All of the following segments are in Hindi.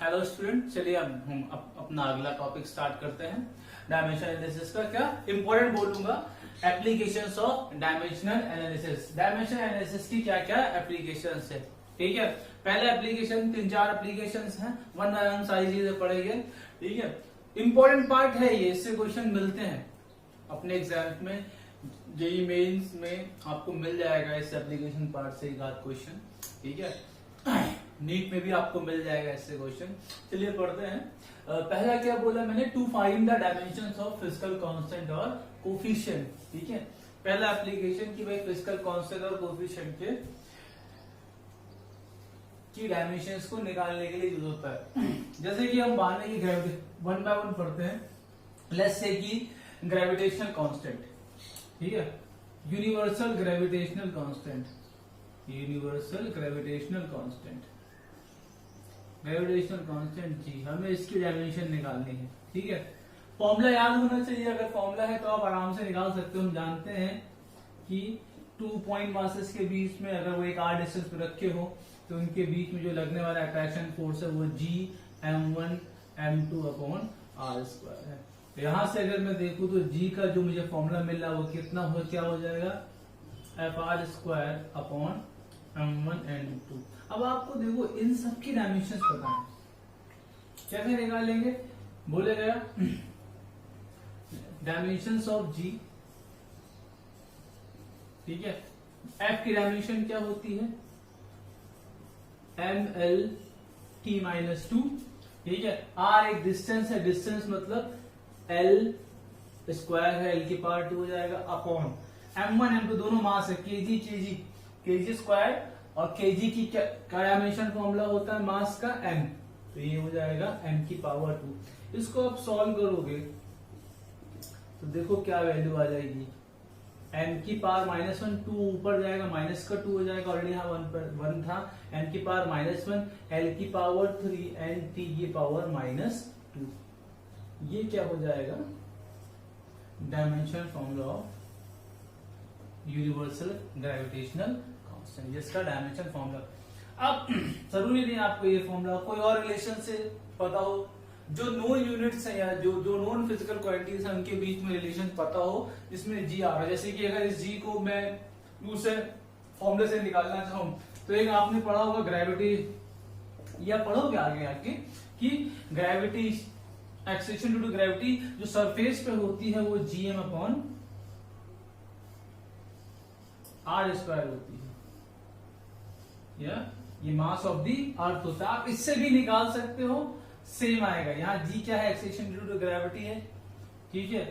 हेलो स्टूडेंट, चलिए अब हम अपना अगला टॉपिक स्टार्ट करते हैं। डायमेंशन एनालिसिस का क्या इंपॉर्टेंट बोलूंगा, applications of dimensional analysis. Dimension analysis की क्या क्या एप्लीकेशंस है, ठीक है। पहला एप्लीकेशन, 3-4 एप्लीकेशंस हैं, वन बाय वन सारी चीजें पढ़ेंगे, ठीक है। इंपॉर्टेंट पार्ट है ये, इससे क्वेश्चन मिलते हैं अपने एग्जाम में, जेईई मेंस में आपको मिल जाएगा इस एप्लीकेशन पार्ट से एक आध क्वेश्चन, ठीक है। नीट में भी आपको मिल जाएगा इससे क्वेश्चन। चलिए पढ़ते हैं। पहला क्या बोला मैंने, to find the dimensions of physical constant और कोफिशिएंट, ठीक है। पहला एप्लीकेशन की भाई फिजिकल कांस्टेंट और कोफिशिएंट की डायमेंशंस को निकालने के लिए यूज होता है। जैसे कि हम माने की ग्रेविटी, वन बाय वन पढ़ते हैं। लेट्स से कि ग्रेविटेशनल कांस्टेंट, ठीक है, universal gravitational constant, universal gravitational constant, gravitational constant जी, हमें इसकी डायमेंशन निकालनी है, ठीक है। फॉर्मूला याद होना चाहिए, अगर फॉर्मूला है तो आप आराम से निकाल सकते हो। हम जानते हैं कि 2 पॉइंट मासेस के बीच में अगर वो एक आर डिस्टेंस पे रखे हो तो उनके बीच में जो लगने वाला अट्रैक्शन फोर्स है वो Gm1 m2 upon r square है। यहां से अगर मैं देखूं तो G का जो मुझे फॉर्मूला मिल रहा है वो कितना हो, क्या हो जाएगा, Fr square upon m1 m2। अब आपको देखो इन सब की डायमेंशन पता है, कैसे निकालेंगे, बोले गया डायमेंशंस ऑफ G, ठीक है। F की डायमेंशन क्या होती है, ml(t-2), ठीक है। R एक डिस्टेंस है, डिस्टेंस मतलब L स्क्वायर है, L की पावर 2 हो जाएगा अपॉन m1 m2 दोनों मास है, kg स्क्वायर, और kg की क्या डायमेंशन फॉर्मूला होता है मास का m, तो ये हो जाएगा m की पावर 2। इसको आप सॉल्व करोगे तो देखो क्या वैल्यू आ जाएगी, m की पावर -1, 2 ऊपर जाएगा, माइनस का 2 हो जाएगा, ऑलरेडी यहाँ 1 था, m की पावर -1, l की पावर 3 एंड t की पावर -2। ये क्या हो जाएगा, dimension formula of universal gravitational constant, जिसका डायमेंशन फॉर्मूला। अब जरूरी नहीं आपको ये फॉर्मूला, कोई और रिलेशन से पता हो, जो नोन यूनिट्स है या जो नॉन फिजिकल क्वांटिटीज है उनके बीच में रिलेशन पता हो, जिसमें जी आ रहा है। जैसे कि अगर इस जी को मैं दूसरे फॉर्मूले से निकालना चाहूं तो एक आपने पढ़ा होगा ग्रेविटी, या पढ़ोगे आगे आके कि gravity, acceleration due to gravity जो सरफेस पे होती है वो Gm अपॉन r स्क्वायर होती है, या ये मास ऑफ दी अर्थ होता है। आप इससे भी निकाल सकते हो, सेम आएगा। यहाँ G क्या है, एक्सेलेरेशन ड्यू टू ग्रेविटी है, ठीक है।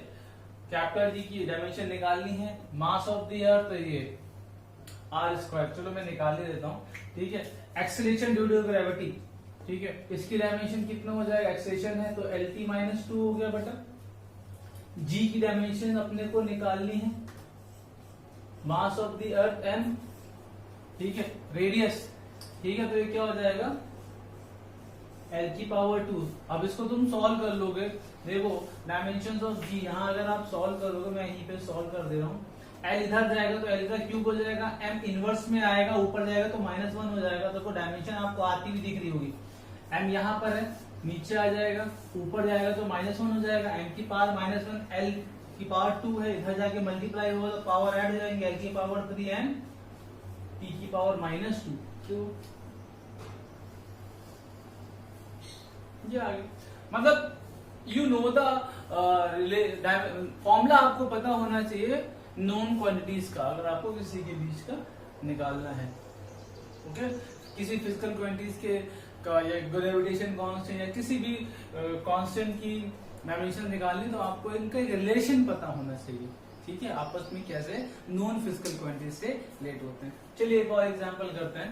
कैपिटल G की डायमेंशन निकालनी है, मास ऑफ दी अर्थ तो ये r स्क्वायर, चलो मैं निकाल ही देता हूं, ठीक है। एक्सेलेरेशन ड्यू टू ग्रेविटी, ठीक है, इसकी डायमेंशन कितना हो जाएगा, एक्सेलेरेशन है तो Lt-2 हो गया बटा, G की डायमेंशन अपने को निकालनी है, mass of the earth m, ठीक है, रेडियस, ठीक है, तो ये क्या हो जाएगा L की पावर 2। अब इसको तुम सॉल्व कर लोगे, देखो डायमेंशंस ऑफ G, यहाँ अगर आप सॉल्व करोगे, मैं यहीं पे सॉल्व कर दे रहा हूँ, L इधर जाएगा तो L का क्यूब हो जाएगा, M इनवर्स में आएगा, ऊपर जाएगा तो -1 हो जाएगा, तो डायमेंशन आपको आती हुई दिख रही होगी। M यहाँ पर है, नीचे आ जाएगा, ऊपर जाएगा तो -1 हो जाएगा, M की पावर -1, L की पावर 2 है, इधर जाके मल्टीप्लाई होगा तो पावर ऐड हो जाएंगे, L की पावर 3 एंड T की पावर -2, तो ये आ गया। मतलब यू नो द फॉर्मूला आपको पता होना चाहिए नॉन क्वांटिटीज का, अगर आपको किसी के बीच का निकालना है, ओके। किसी फिजिकल क्वांटिटीज के का या ग्रेविटेशन कांस्टेंट या किसी भी कांस्टेंट की डायमेंशन निकालनी तो आपको इनका एक रिलेशन पता होना चाहिए, ठीक है, आपस में कैसे नॉन फिजिकल क्वांटिटीज से रिलेट होते हैं। चलिए एक और एग्जांपल करते हैं।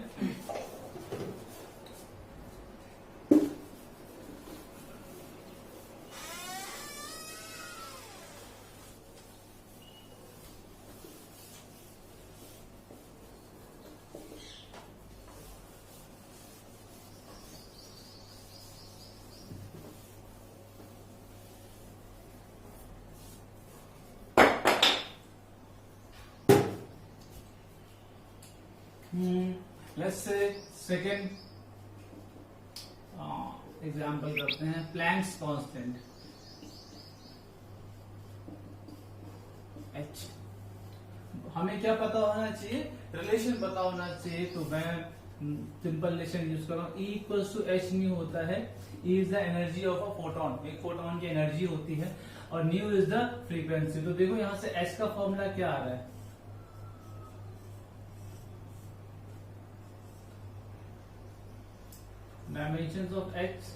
Let's say second एग्जाम्पल करते हैं प्लैंक्स कांस्टेंट h। हमें क्या पता होना चाहिए, रिलेशन पता होना चाहिए, तो मैं सिंपल रिलेशन यूज कर रहा हूं। E equals to H nu होता है। E is the energy of a photon, एक फोटोन की एनर्जी होती है, और न्यू इज द फ्रीक्वेंसी। तो देखो यहां से h का फॉर्मूला क्या आ रहा है, डायमेंशन ऑफ h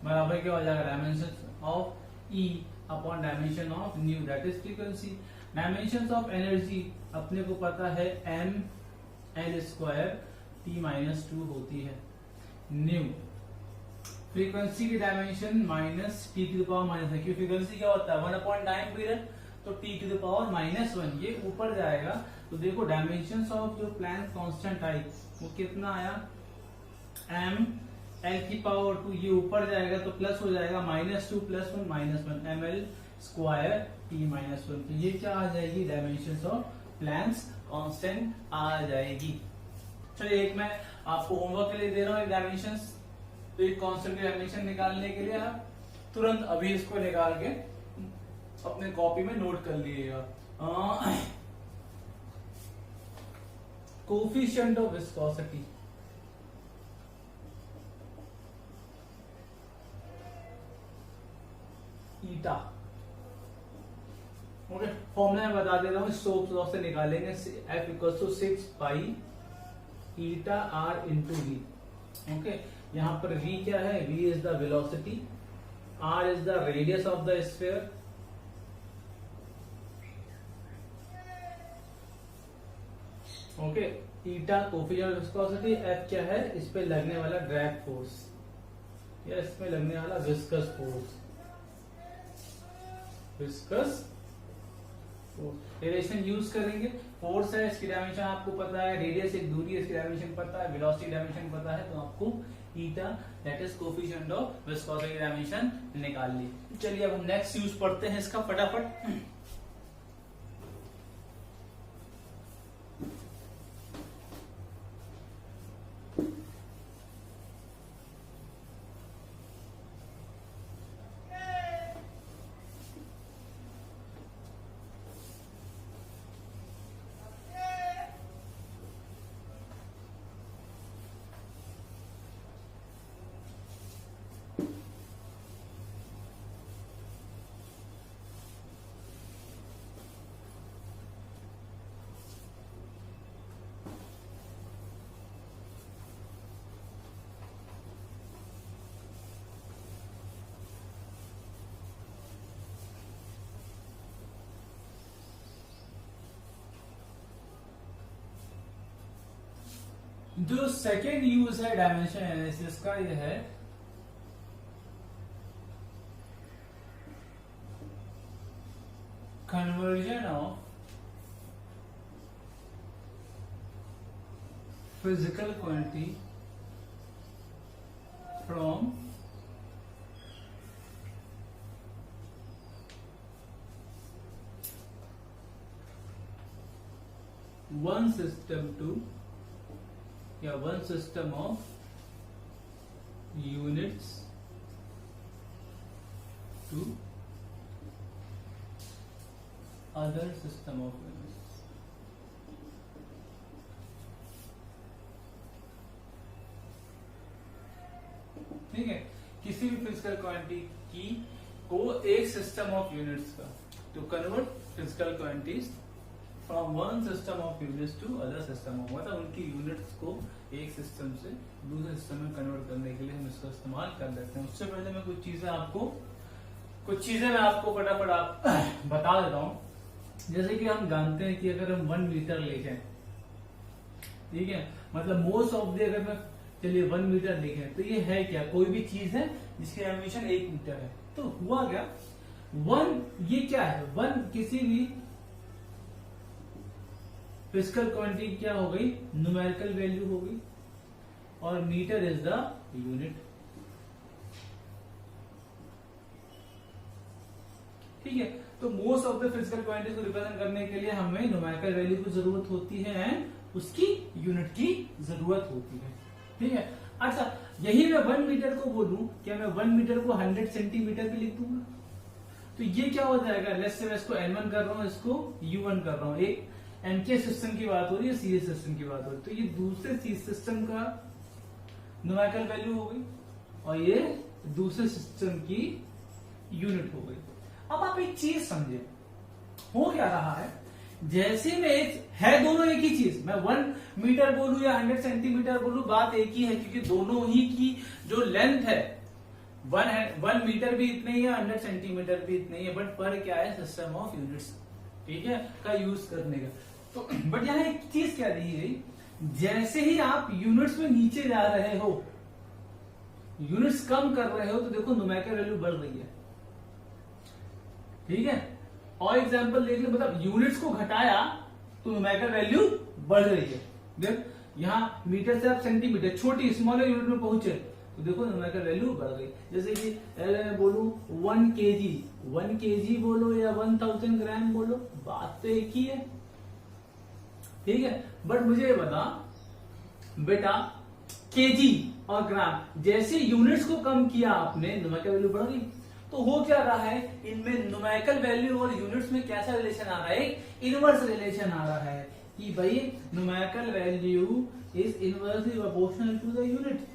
बराबर क्या हो जाएगा, dimension of E upon dimension of new, that is frequency. Dimension of energy अपने को पता है m l स्क्वायर t-2 होती है। न्यू फ्रीक्वेंसी की डायमेंशन माइनस टी की पावर माइनस है, क्योंकि फ्रीक्वेंसी क्या होता है 1/टाइम पीरियड, तो टी की पावर -1 ये ऊपर जाएगा। तो देखो डायमेंशन ऑफ जो प्लैंक कांस्टेंट आई वो कितना आया, m l की पावर 2, ये ऊपर जाएगा तो प्लस हो जाएगा -2 + 1 -1 ml स्क्वायर t-1। तो ये क्या आ जाएगी, डायमेंशन ऑफ प्लैंक्स कांस्टेंट आ जाएगी। चलिए एक मैं आपको होमवर्क के लिए दे रहा हूँ, एक डायमेंशन, तो एक कांस्टेंट की डायमेंशन निकालने के लिए आप तुरंत अभी इसको निकाल के अपने कॉपी में नोट कर लीजिएगा। Coefficient of viscosity, eta, okay, formula मैं बता दे रहा हूँ, स्टोक्स लॉ से निकालेंगे। F equals to 6 pi eta R into V। Okay, यहाँ पर V क्या है, V is the velocity, R is the radius of the sphere, okay, eta coefficient of viscosity, F क्या है, इस पे लगने वाला ड्रैग फोर्स या इसमें लगने वाला viscous force, viscous relation use करेंगे। फोर्स है, इसकी डायमेंशन आपको पता है, रेडियस एक दूरी है, इसकी डायमेंशन पता है, वेलोसिटी डायमेंशन पता है, तो आपको eta that is coefficient of viscosity की डायमेंशन निकाल ली। चलिए अब हम नेक्स्ट यूज पढ़ते हैं इसका फटाफट। जो सेकेंड यूज है डायमेंशन एनालिसिस का, ये है conversion of physical quantity from one system to one system of units to other system of units। ठीक है, किसी भी फिजिकल क्वांटिटी की को एक सिस्टम ऑफ यूनिट्स का, to convert physical quantities from one system of units to other system of, मतलब उनकी यूनिट्स को एक सिस्टम से दूसरे सिस्टम में कन्वर्ट करने के लिए हम इसका इस्तेमाल कर लेते हैं। उससे पहले मैं कुछ चीजें मैं आपको फटाफट आप बता देता हूं। जैसे कि हम जानते हैं कि अगर हम 1 मीटर लेके, ठीक है, मतलब मोस्ट ऑफ द, अगर मैं चलिए 1 मीटर लिखें तो ये है क्या, कोई भी चीज है जिसकी डायमेंशन 1 मीटर है। तो हुआ क्या, 1 ये क्या है, 1 किसी भी फिजिकल क्वांटिटी क्या हो गई, न्यूमेरिकल वैल्यू हो गई, और मीटर इज द यूनिट। ठीक है, तो most of the physical quantity को रिप्रेजेंट करने के लिए हमें न्यूमेरिकल वैल्यू की जरूरत होती है एंड उसकी यूनिट की जरूरत होती है। ठीक है, अच्छा, यही मैं 1 मीटर को बोलूं, क्या मैं 1 मीटर को 100 सेंटीमीटर भी लिख दूंगा? तो ये क्या हो जाएगा, लेट्स से मैं इसको N1 कर रहा हूं, इसको U1 कर रहा हूं। एक एनके सिस्टम की बात हो रही है, सीरीज सिस्टम की बात हो रही है, तो ये दूसरे सीरीज सिस्टम का न्यूमेरिकल वैल्यू हो गई और ये दूसरे सिस्टम की यूनिट हो गई। अब आप एक चीज समझे, हो क्या रहा है, जैसे में है दोनों एक ही चीज, मैं 1 मीटर बोलूं या 100 सेंटीमीटर बोलूं, बात एक ही है, क्योंकि दोनों ही की जो लेंथ है 1 मीटर भी इतने ही है, 100 सेंटीमीटर भी इतने ही है, बट पर क्या है, सिस्टम ऑफ यूनिट्स, ठीक है, का यूज करने का। तो बट यहां एक चीज क्या दी गई, जैसे ही आप यूनिट्स में नीचे जा रहे हो, यूनिट्स कम कर रहे हो, तो देखो न्यूमेरिकल वैल्यू बढ़ रही है, ठीक है। और एग्जांपल देख ले, मतलब यूनिट्स को घटाया तो न्यूमेरिकल वैल्यू बढ़ रही है। देख यहां मीटर से आप सेंटीमीटर, छोटी स्मॉलर यूनिट में पहुंचे तो देखो न्यूमेरिकल वैल्यू बढ़ गई। जैसे कि मैं बोलूं 1 kg बोलो या 1000 ग्राम बोलो, बात तो एक ही है, ठीक है। बट मुझे ये बता बेटा, केजी और ग्राम जैसे यूनिट्स को कम किया आपने, न्यूमेरिकल वैल्यू बढ़ गई। तो हो क्या रहा है, इनमें न्यूमेरिकल वैल्यू और यूनिट्स में कैसा रिलेशन आ रहा है, इनवर्स रिलेशन आ रहा है कि भाई numerical value is inversely proportional to the unit.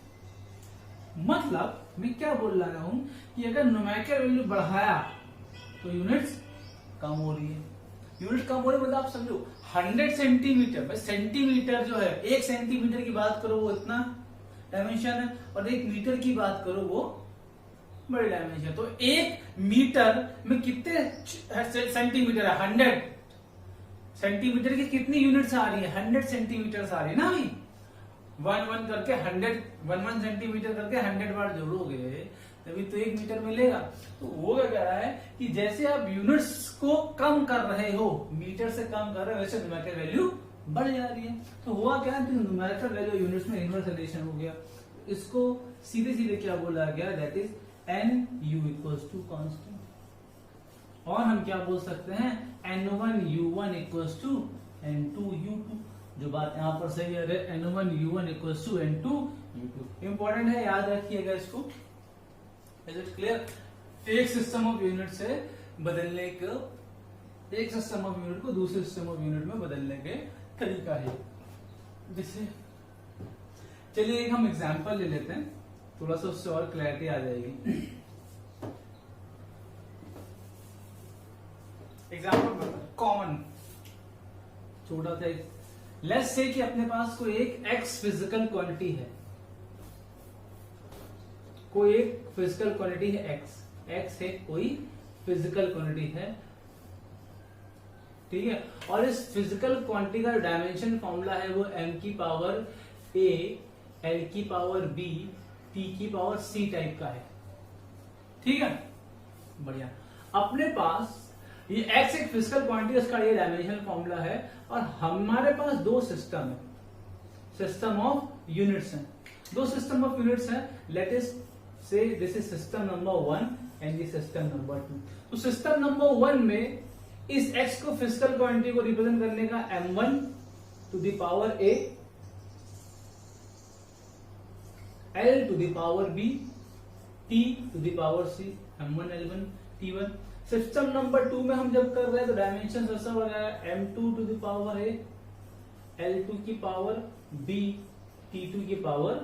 मतलब मैं क्या बोल रहा हूं कि अगर न्यूमेरिकल वैल्यू बढ़ाया तो यूनिट्स कम हो रही है। यूनिट कम हो रही है मतलब आप समझो 100 सेंटीमीटर, सेंटीमीटर जो है 1 सेंटीमीटर की बात करो वो इतना डायमेंशन है, और 1 मीटर की बात करो वो बड़ी डायमेंशन। तो 1 मीटर में कितने सेंटीमीटर है, 100 सेंटीमीटर की कितनी यूनिट्स आ रही है, 100 सेंटीमीटर आ रही है ना भाई। 1 करके 1 सेंटीमीटर करके 100 बार जोड़ोगे तभी तो 1 मीटर मिलेगा। तो वो क्या कह रहा है कि जैसे आप यूनिट्स को कम कर रहे हो, मीटर से कम कर रहे हो, वैसे न्यूमेरिकल वैल्यू बढ़ जा रही है। तो हुआ क्या, न्यूमेरिकल वैल्यू यूनिट्स में इनवर्स रिलेशन हो गया। इसको सीधे सीधे क्या बोला गया, that is NU equals to constant. और हम क्या बोल सकते हैं, N1U1 इक्वल्स टू N2U2। जो बात यहां पर सही है, N1U1 equals to N2U2 important है, याद रखिएगा इसको। Is it clear? एक सिस्टम ऑफ यूनिट से बदलने का, एक सिस्टम ऑफ यूनिट को दूसरे सिस्टम ऑफ यूनिट में बदलने के तरीका है। जैसे चलिए एक हम एग्जांपल ले लेते हैं, थोड़ा सा उससे और क्लैरिटी आ जाएगी। एग्जांपल कॉमन छोटा सा, लेट्स से कि अपने पास कोई एक एक्स फिजिकल क्वांटिटी है, कोई एक फिजिकल क्वांटिटी है एक्स है, कोई फिजिकल क्वांटिटी है, ठीक है। और इस फिजिकल क्वांटिटी का डायमेंशन फॉर्मूला है वो m की पावर a, l की पावर b, t की पावर c टाइप का है, ठीक है, बढ़िया। अपने पास ये x एक फिजिकल क्वांटिटी, उसका ये डायमेंशन फॉर्मूला है, और हमारे पास दो सिस्टम है, सिस्टम ऑफ यूनिट्स हैं, दो सिस्टम ऑफ यूनिट्स हैं। लेट अस से this is system number 1 and this system number 2। तो सिस्टम नंबर 1 में इस x को फिजिकल क्वांटिटी को रिप्रेजेंट करने का m1 to the power a, l to the power b, t to the power c, m1 l1 t1। System number 2 में हम जब कर रहे हैं तो डायमेंशन ऐसा हो रहा है m2 to the power a, l2 की पावर b, t2 की पावर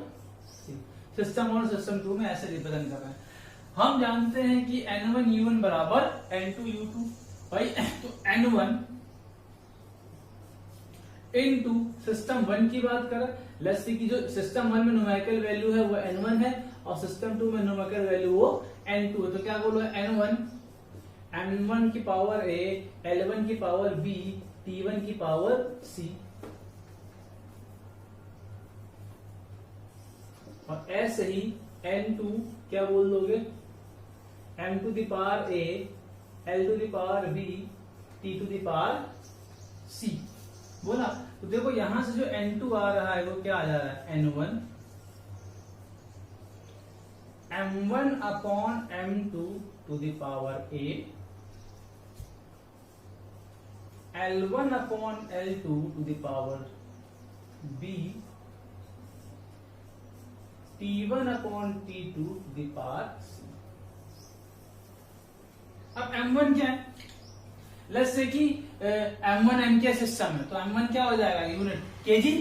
c। सिस्टम और सिस्टम 2 में ऐसे रिप्रेजेंट कर रहे हैं। हम जानते हैं कि n1u1 बराबर n2u2 भाई, तो n1 इनटू सिस्टम 1 की बात करें, लेट्स सी कि जो सिस्टम 1 में न्यूमेरिकल वैल्यू है वो n1 है और सिस्टम 2 में न्यूमेरिकल वैल्यू वो n2 है। तो क्या बोलो, n1 की पावर a, l1 की पावर b, t1 की पावर c। और ऐसे ही n2 क्या बोल दोगे, m to the power a, l to the power b, t to the power c बोला। तो देखो यहां से जो n2 आ रहा है वो क्या आ जा रहा है, n1 m1 upon m2 to the power a, l1 upon l2 to the power b, T1 upon T2 to the power C। अब M1 क्या है? लेट्स से कि M1 M के सिस्टम है, तो M1 क्या हो जाएगा? Unit KG.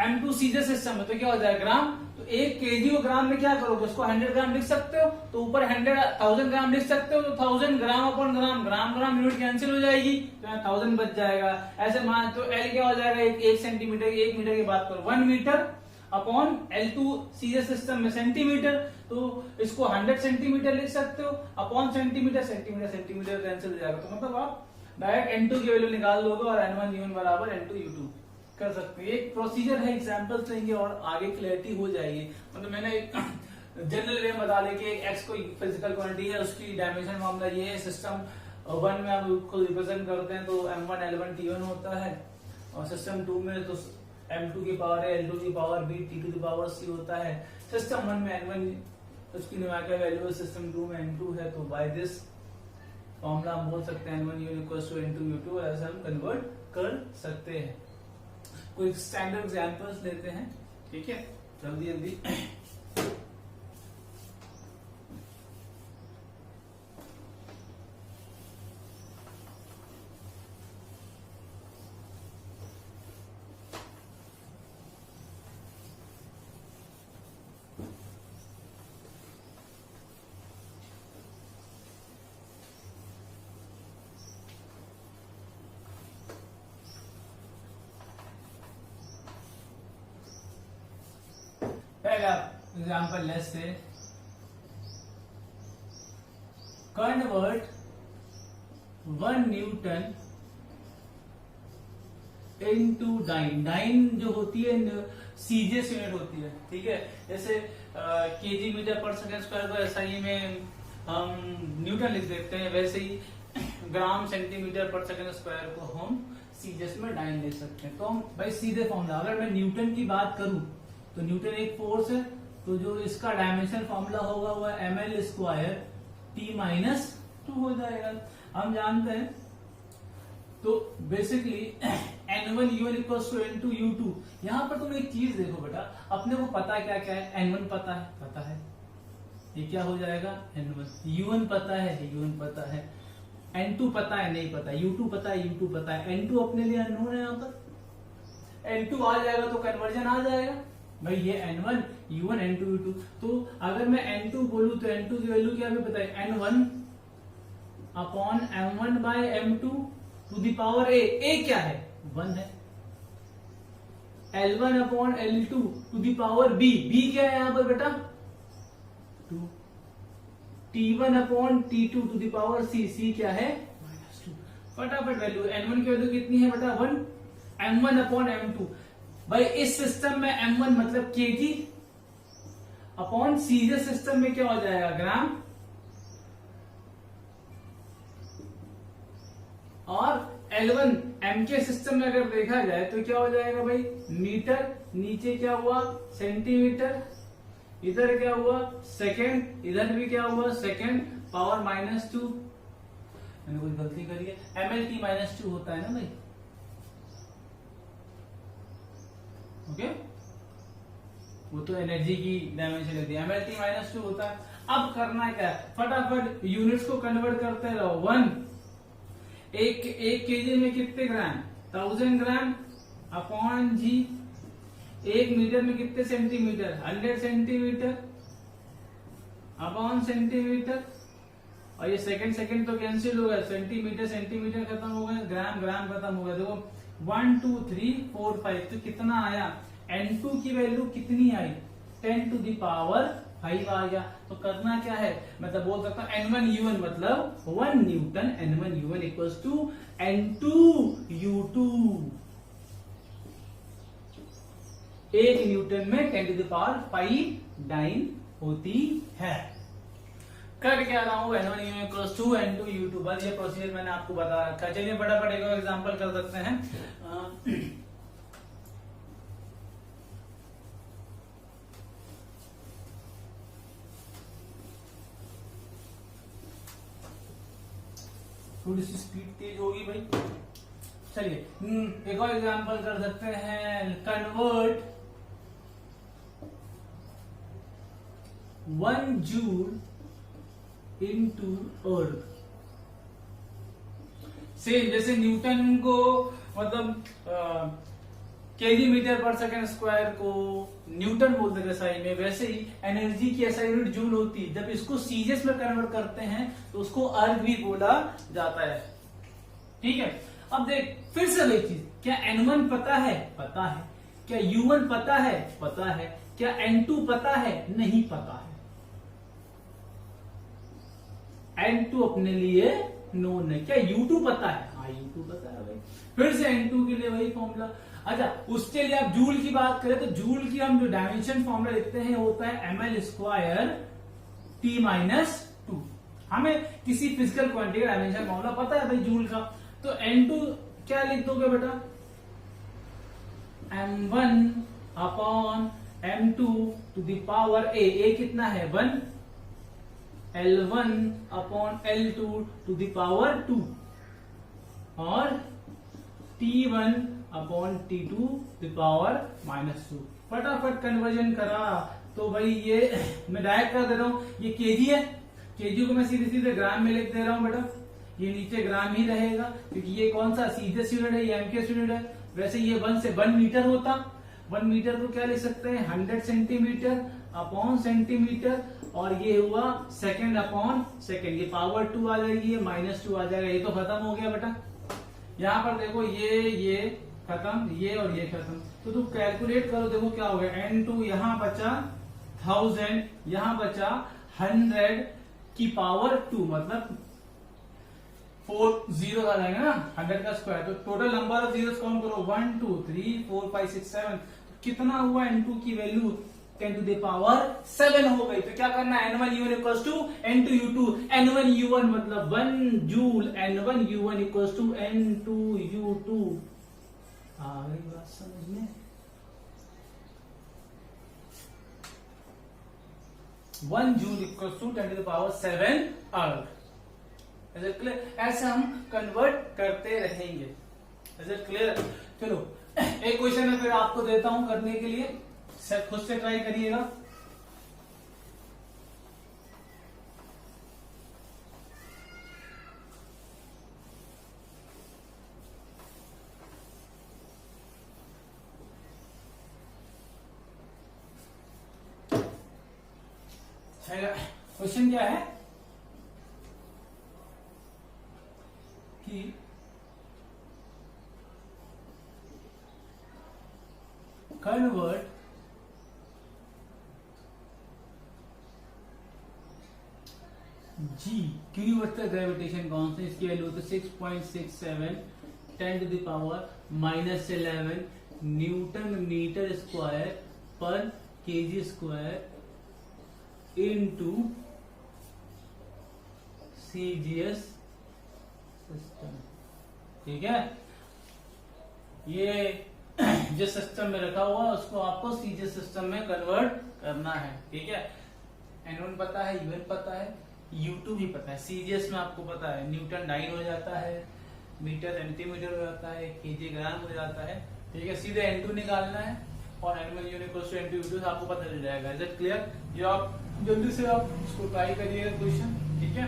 M2 सीधे सिस्टम है तो क्या हो जाएगा? ग्राम। तो एक केजी को ग्राम में क्या करोगे? उसको 100 ग्राम लिख सकते हो, तो ऊपर 1000 ग्राम लिख सकते हो, तो 1000 ग्राम अपॉन ग्राम, ग्राम ग्राम यूनिट कैंसिल हो जाएगी, तो यहाँ 1000 बच जाएगा। ऐसे मान तो L क्या हो जाएगा? एक सेंटीमीटर, 1 मीटर की बात करो 1 मीटर अपॉन L2 सीधे सिस्टम में सेंटीमीटर, तो इसको 100 सेंटीमीटर लिख सकते हो upon centimetre, centimetre centimetre cancel हो जाएगा। तो मतलब आप डायरेक्ट N2 की वैल्यू निकाल लोगे और N1 U1 बराबर N2 U2 कर सकते हैं। एक प्रोसीजर है, एग्जांपल्स लेंगे और आगे क्लैरिटी हो जाएगी। मतलब मैंने एक जनरल वे में बता दें कि एक्स कोई फिजिकल क्वांटिटी है, उसकी डायमेंशन मामला ये है। सिस्टम 1 में हम उसको रिप्रेजेंट करते हैं तो M1 L1 T1 होता है, और सिस्टम 2 में तो M2 की पावर है, L2 की पावर B, T2 की पावर C होता है। सिस्टम 1 में N1 उसकी न्यूमेरिकल वैल्यू है, सिस्टम 2 में N2 है, तो बाय दिस फॉर्मूला हम बोल सकते हैं N1 U equals to N2 U2, ऐसे हम कन्वर्ट कर सकते हैं। कोई स्टैंडर्ड एग्जांपल्स लेते हैं, ठीक है, जल्दी जल्दी। पहला example let's say convert 1 newton into dyne. Dyne जो होती है सीजीएस यूनिट होती है, ठीक है। जैसे केजी मीटर पर सेकंड स्क्वायर को एसआई में हम न्यूटन लिख देते हैं, वैसे ही ग्राम सेंटीमीटर पर सेकंड स्क्वायर को हम सीजीएस में डाइन लिख सकते हैं। तो हम भाई सीधे फॉर्मूला, अगर मैं न्यूटन की बात करूं तो न्यूटन एक फोर्स है, तो जो इसका डायमेंशन फॉर्मूला होगा वो ml स्क्वायर T-2 हो जाएगा, हम जानते हैं। तो basically N1 U1 equals to N2 U2। यहां पर तुम एक चीज देखो बेटा, अपने को पता क्या क्या है? N1 पता है, ये क्या हो जाएगा? N1। U1 पता है, U1 पता है। N2 पता है, नहीं पता। U2 पता है, U2 पता है। N2 अपने लिए अननोन है, यहाँ पर N2 आ जाएगा तो कन्वर्जन आ जाएगा भाई, ये N1 U1 N2 U2। तो अगर मैं N2 बोलूं तो N2 की वैल्यू क्या भी पता है? N1 upon M1 by M2 to the power A क्या है? 1 है। L1 upon L2 to the power B क्या है यहां पर बेटा? 2। T1 upon T2 to the power C क्या है? -2। फटाफट वैल्यू, N1 की वैल्यू कितनी है बेटा? 1। M1 अपॉन M2, भाई इस सिस्टम में M1 मतलब केजी अपॉन सीधे सिस्टम में क्या हो जाएगा? ग्राम। और L1 M के सिस्टम में अगर देखा जाए तो क्या हो जाएगा भाई? मीटर। नीचे क्या हुआ? सेंटीमीटर। इधर क्या हुआ? सेकंड। इधर भी क्या हुआ? सेकंड। पावर -2। मैंने कोई गलती करी है? MLT -2 होता है ना भाई, ओके। वो तो एनर्जी की डायमेंशन होती है, MLT -2 होता है। अब करना क्या है? फटाफट यूनिट्स को कन्वर्ट करते रहो। 1 एक केजी में कितने ग्राम? 1000 ग्राम अपॉन जी। 1 मीटर में कितने सेंटीमीटर? 100 centimetre upon centimetre. और ये सेकंड तो कैंसिल हो गया, सेंटीमीटर खत्म हो गया, ग्राम खत्म हो गया। देखो 1 2 3 4 5, तो कितना आया? N2 की वैल्यू कितनी आई? 10 टू द पावर 5 आ गया। तो करना क्या है? मतलब बोल सकता हूं N1 U1 मतलब 1 Newton. N1 U1 equals to N2 U2। 1 Newton में 10 टू द पावर 5 डाइन होती है। कर क्या रहा हूं? N1 U1 equals to N2 U2। बस ये प्रोसीजर मैंने आपको बता रखा है। चलिए फटाफट एक एग्जांपल कर सकते हैं। थोड़ी सी स्पीड तेज होगी भाई। चलिए एक और एग्जांपल कर सकते हैं। कन्वर्ट 1 जूल इनटू अर्थ। सेम जैसे न्यूटन को मतलब केजी मीटर पर सेकंड स्क्वायर को न्यूटन बोलते थे सही में, वैसे ही एनर्जी की ऐसा यूनिट जूल होती है। जब इसको सीजीएस में कन्वर्ट करते हैं तो उसको अर्ग भी बोला जाता है। ठीक है, अब देख फिर से वही चीज, क्या N1 पता है? पता है। क्या U1 पता है? पता है। क्या N2 पता है? नहीं पता है। N2 अपने लिए नोन है। क्या U2 पता है? हाँ U2 पता है भाई। फिर से N2 के लिए वही फॉर्मूला। अच्छा, उसके लिए आप जूल की बात करें तो जूल की हम जो डायमेंशन फॉर्मूला लिखते हैं होता है ml स्क्वायर T-2। हमें किसी फिजिकल क्वांटिटी का डायमेंशन फॉर्मूला पता है भाई जूल का, तो N2 क्या लिख दोगे बेटा? m1 upon m2 to the power a कितना है? 1, L1 upon L2 to the power 2 और T1 upon T2 the power -2। फटाफट कन्वर्जन करा तो भाई ये मैं डायरेक्ट कर दे रहा हूं, ये केजी है, केजी को मैं सीधे सीधे ग्राम में लिख दे रहा हूं बेटा, ये नीचे ग्राम ही रहेगा क्योंकि ये कौन सा सीधे यूनिट है, ये एमकेएस यूनिट है। वैसे ये 1 से 1 मीटर होता, 1 मीटर को क्या लिख सकते हैं? 100 सेंटीमीटर अपॉन सेंटीमीटर, और ये हुआ सेकंड अपॉन सेकंड, ये पावर 2 आ जाएगी, ये -2 आ जाएगा। ये तो खत्म हो गया बेटा। यहां पर देखो ये खत्म, ये और ये खत्म, तो तुम कैलकुलेट करो, देखो क्या हो गया। N2 यहां बचा 1000, यहां बचा 100 की पावर 2, मतलब 4 जीरो आ जाएगा ना 100 का स्क्वायर। तो total number of zeros count करो, 1 2 3 4 5 6 7। तो कितना हुआ? N2 की वैल्यू 10 टू द पावर 7 हो गई। तो क्या करना है? N1 U1 equals to N2 U2। N1 U1 मतलब 1 joule, N1 U1 equals to N2 U2। आ गई बात समझ में? 1 joule equals to 10 to the power 7 erg. Is it clear? ऐसे हम कन्वर्ट करते रहेंगे। Is it clear? चलो एक क्वेश्चन मैं फिर आपको देता हूं करने के लिए, खुद से ट्राई करिएगा। क्वेश्चन क्या है कि कन्वर्ट जी यूनिवर्सल ग्रेविटेशन कांस्टेंट, इसकी वैल्यू होती है 6.67 10 to the power -11 Newton metre square पर KG square into CGS system. ठीक है, ये जिस सिस्टम में रखा हुआ है उसको आपको सीजीएस सिस्टम में कन्वर्ट करना है। ठीक है, N1 पता है, U1 पता है, U2 भी पता है। सीजीएस में आपको पता है न्यूटन डाइन हो जाता है, मीटर सेंटीमीटर हो जाता है, केजी ग्राम हो जाता है। ठीक है, सीधे N2 निकालना है और N1 U1 equals to N2 U2 आपको पता चल जाएगा। Is it clear? ये आप जल्दी से आप इसको ट्राई करिएगा क्वेश्चन। ठीक है,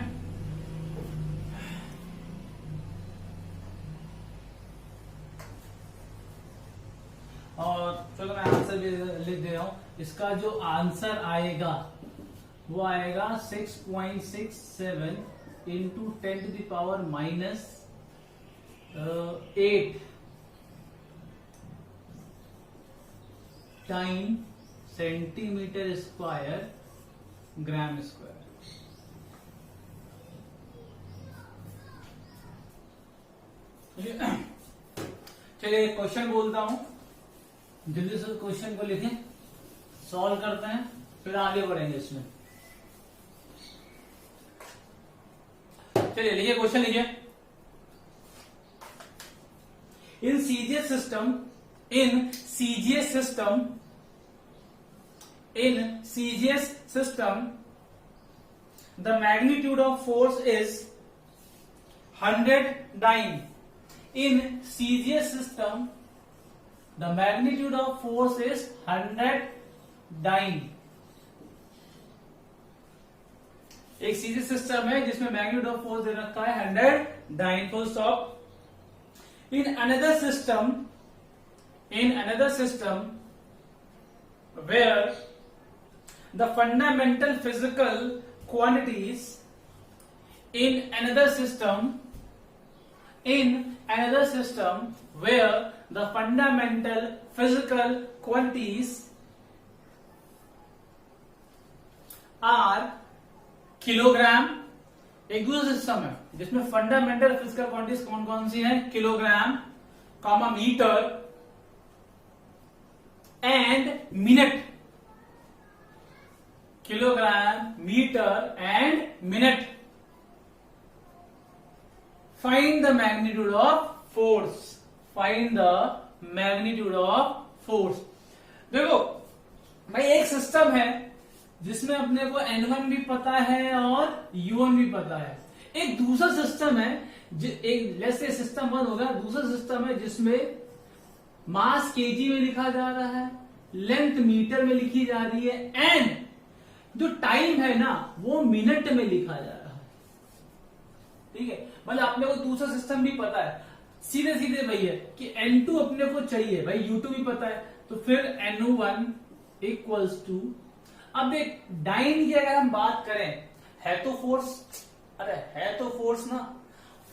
और चलो मैं आंसर भी लिख दे रहा हूं। इसका जो आंसर आएगा वो आएगा 6.67 into 10 to the power -8 time centimetre square gram square. चलिए क्वेश्चन बोलता हूं, जल्दी से क्वेश्चन को लिखें, सॉल्व करते हैं, फिर आगे बढ़ेंगे इसमें। चलिए लिखिए, क्वेश्चन लिखिए। In CGS system the magnitude of force is 100 dyne. In CGS system the magnitude of force is 100 dyne. एक सीरीज सिस्टम है जिसमें मैग्नीट्यूड ऑफ फोर्स दे रखा है 100 dyne, full stop. In another system where the fundamental physical quantities in another system where the fundamental physical quantities are kilogram. एक दूसरा सिस्टम है जिसमें फंडामेंटल फिजिकल क्वांटिटीज कौन कौन सी हैं, kilogram, comma metre and minute. Kilogram, metre and minute. Find the magnitude of force. Find the magnitude of force. देखो भाई, एक सिस्टम है जिसमें अपने को N1 भी पता है और U1 भी पता है। एक दूसरा सिस्टम है, एक लेट्स से सिस्टम 1 होगा, दूसरा सिस्टम है जिसमें मास केजी में लिखा जा रहा है, लेंथ मीटर में लिखी जा रही है, एंड जो टाइम है ना वो मिनट में लिखा जा रहा है। ठीक है, मतलब अपने को दूसरा सिस्टम भी पता है, सीधे सीधे वही है कि N2 अपने को चाहिए, भाई U2 भी पता है, तो फिर NO1 इक्वल्स टू, अब एक डाइन की अगर हम बात करें, है तो फोर्स, अरे है तो फोर्स ना,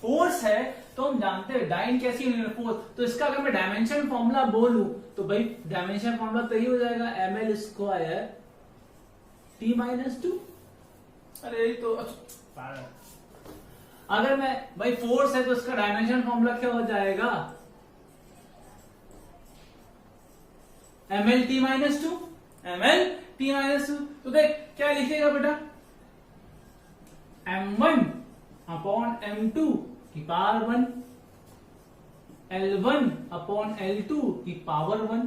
फोर्स है तो हम जानते हैं डाइन कैसी होगी, फोर्स। तो इसका अगर मैं डायमेंशन फॉर्मूला बोलूं तो भाई डायमेंशन फॉर्मूला तो ये हो जाएगा ml स्क्वायर t-2। अरे तो अगर मैं भाई फोर्स है तो इसका डायमेंशन फॉर्मूला क्या हो जाएगा, ml t-2, ml t-2। तो देख क्या लिखेगा बेटा, m1 अपॉन m2 की पावर 1, L1 अपॉन L2 की पावर 1,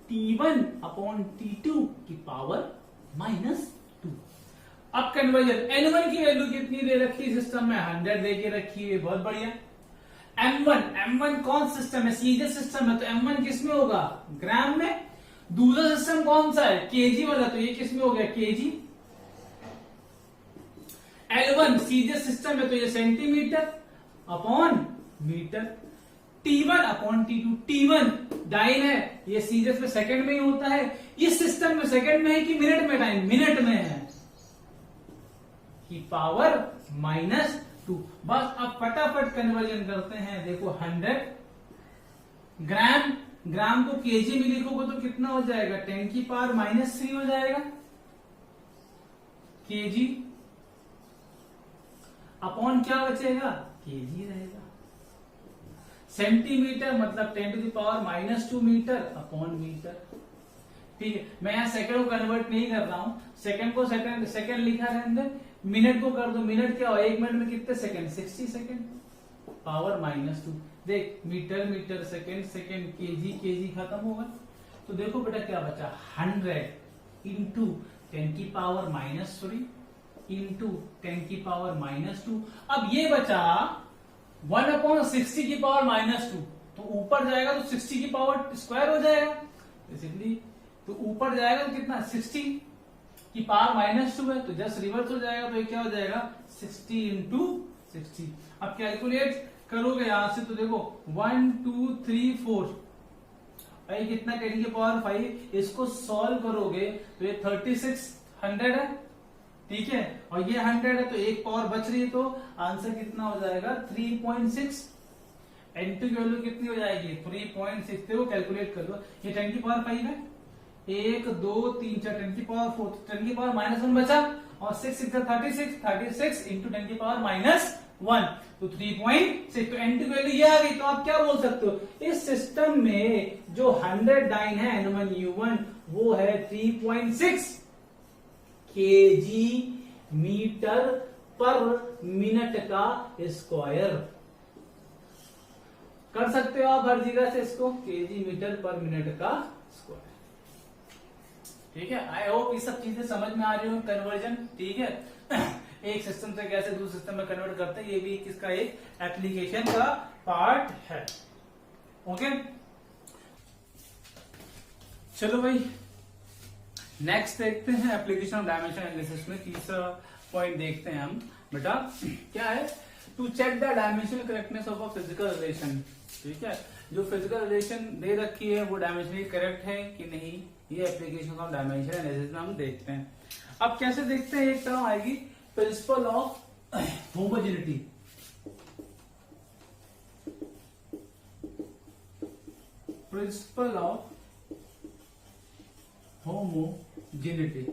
T1 अपॉन T2 की पावर -2। अब कन्वर्जन, N1 की वैल्यू कितनी दे रखी है सिस्टम में, 100 दे के रखी है, बहुत बढ़िया। M1 कौन सिस्टम है, सीरीज सिस्टम है, तो M1 किस में होगा, ग्राम में। दूसरा सिस्टम कौन सा है, केजी वाला, तो ये किस में हो गया, केजी। L1 सीरीज सिस्टम है तो ये centimetre upon metre. T1 upon T2, T1 dyne है, ये सीरीज में सेकंड में ही होता है, इस सिस्टम में सेकंड में है कि मिनट में, टाइम मिनट में है, की पावर -2। बस अब फटाफट कन्वर्जन करते हैं। देखो 100 ग्राम, ग्राम को केजी में लिखोगे तो कितना हो जाएगा, 10 की पावर -3 हो जाएगा, केजी अपॉन क्या बचेगा, केजी रहेगा। सेंटीमीटर मतलब 10 to the power -2 metre upon metre. ठीक है, मैं यहां सेकंड को कन्वर्ट नहीं कर रहा हूं, सेकंड को सेकंड लिखा रहने, मिनट को कर दो, मिनट क्या हो, 1 मिनट में कितने सेकंड, 60 सेकंड, पावर -2। देख metre metre, second second, kg kg खत्म होगा। तो देखो बेटा क्या बचा, 100 इंटू 10 की पावर -3 इंटू 10 की पावर -2। अब ये बचा 1/60 की पावर -2, तो ऊपर जाएगा तो 60 की पावर स्क्वायर हो जाएगा बेसिकली, तो ऊपर जाएगा तो कितना, 60 की पावर -2 है, तो जस्ट रिवर्स हो जाएगा, तो ये क्या हो जाएगा, 60 इंटू 60। अब कैलकुलेट करोगे यहां से तो देखो 1 2 3 4, भाई कितना, 10 की पावर 5, इसको सॉल्व करोगे तो ये 3600 है, ठीक है, और ये 100 है, तो एक पावर बच रही है, तो आंसर कितना हो जाएगा, 3.6। N2 की वैल्यू कितनी हो जाएगी, 3.6। देखो कैलकुलेट कर लो, ये 10 की पावर 5 है, 1 2 3 4, 10 की पावर 4, 10 की पावर -1 बचा, और 6 6 36 इंटू 10 की पावर -1, तो 3.6। तो N2 की वैल्यू ये आ गई। तो आप क्या बोल सकते हो, इस सिस्टम में जो 100 डाइन है N1 U1 वो है 3.6 केजी मीटर पर मिनट का स्क्वायर। कर सकते हो आप हर जगह से इसको, केजी मीटर पर मिनट का स्क्वायर। ठीक है, आई होप ये सब चीजें समझ में आ रही हो, कन्वर्जन। ठीक है, एक सिस्टम से कैसे दूसरे सिस्टम में कन्वर्ट करते हैं, ये भी किसका एक एप्लीकेशन का पार्ट है। ओके, चलो भाई नेक्स्ट देखते हैं एप्लीकेशन ऑफ डायमेंशन एनालिसिस में तीसरा पॉइंट देखते हैं हम। बेटा क्या है, to check the dimensional correctness of a physical relation. ठीक है, जो फिजिकल रिलेशन दे रखी है वो डायमेंशनली करेक्ट है कि नहीं, ये एप्लीकेशन ऑफ डायमेंशन एनालिसिस में हम देखते हैं। अब कैसे देखते हैं, एक टर्म आएगी principal of homogeneity. Principal of homogeneity.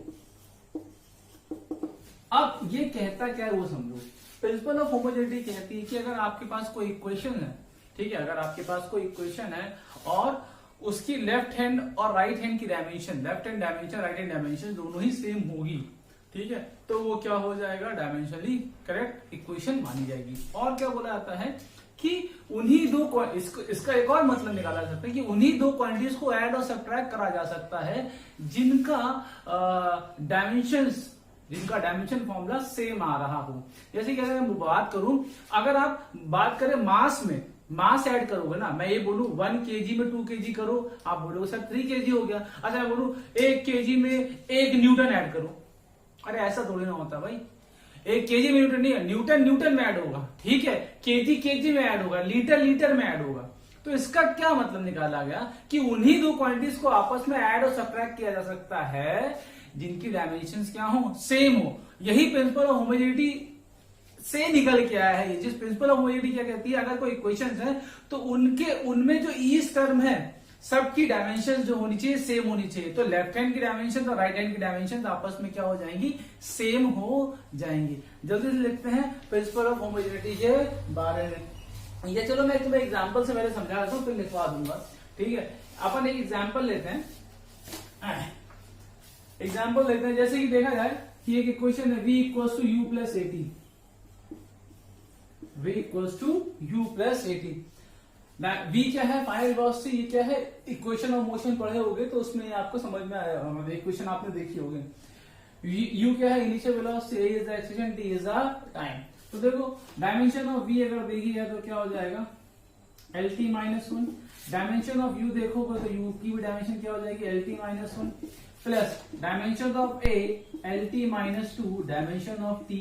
अब ये कहता क्या है वो समझो। प्रिंसिपल ऑफ होमोजेनिटी कहती है कि अगर आपके पास कोई इक्वेशन है, ठीक है, अगर आपके पास कोई इक्वेशन है और उसकी लेफ्ट हैंड और राइट हैंड की dimension, left hand dimension right hand dimension दोनों ही सेम होगी, ठीक है, तो वो क्या हो जाएगा, डायमेंशनली करेक्ट इक्वेशन मानी जाएगी। और क्या बोला जाता है कि उन्हीं दो, इसका एक और मतलब निकाला जा सकता है कि उन्हीं दो क्वांटिटीज को ऐड और सब्ट्रैक्ट करा जा सकता है जिनका डायमेंशन फॉर्मूला सेम आ रहा हो। जैसे कि अगर मैं बात करूं, अगर आप बात करें मास में, मास ऐड करोगे ना, मैं ये बोलूं 1 kg में 2 kg करो, आप बोलोगे सर 3 kg हो गया। अच्छा मैं बोलूं 1 kg में 1 न्यूटन ऐड करो, अरे ऐसा थोड़ी ना होता भाई। 1 kg में न्यूटन नहीं है, न्यूटन में ऐड होगा, ठीक है, kg में ऐड होगा, लीटर में ऐड होगा। तो इसका क्या मतलब निकाला गया कि उन्हीं दो क्वांटिटीज को आपस में ऐड और सब्ट्रैक्ट किया जा सकता है जिनकी डायमेंशंस क्या हो, सेम हो। यही प्रिंसिपल ऑफ होमोजेनिटी से निकल के आया है। जिस प्रिंसिपल ऑफ होमोजेनिटी क्या कहती है, अगर कोई इक्वेशंस है तो उनमें जो ईच टर्म है सबकी डायमेंशन जो होनी चाहिए सेम होनी चाहिए। तो लेफ्ट हैंड की डायमेंशन और राइट हैंड की डायमेंशन आपस में क्या हो जाएंगी, सेम हो जाएंगी। जल्दी से लिखते हैं प्रिंसिपल ऑफ होमोजेनिटी के बारे में। ये चलो मैं तुम्हें एग्जांपल से पहले समझा रहा हूं, फिर लिखवा दूंगा, ठीक है। अपन एक एग्जांपल लेते हैं, जैसे कि देखा जाए कि एक इक्वेशन है v equals to u plus 80, v equals to u plus 80। v क्या है, फाइनल वेलोसिटी, ये क्या है, इक्वेशन ऑफ मोशन पढ़े होगे तो उसमें आपको समझ में आया, इक्वेशन आपने देखी होगी। u क्या है, initial velocity, a is the acceleration, t is the time. तो देखो डायमेंशन ऑफ v अगर देखी जाए तो क्या हो जाएगा, lt minus 1। Dimension of u देखोगे तो u की भी डायमेंशन क्या हो जाएगी, lt minus 1 plus dimension of a lt minus 2, dimension of t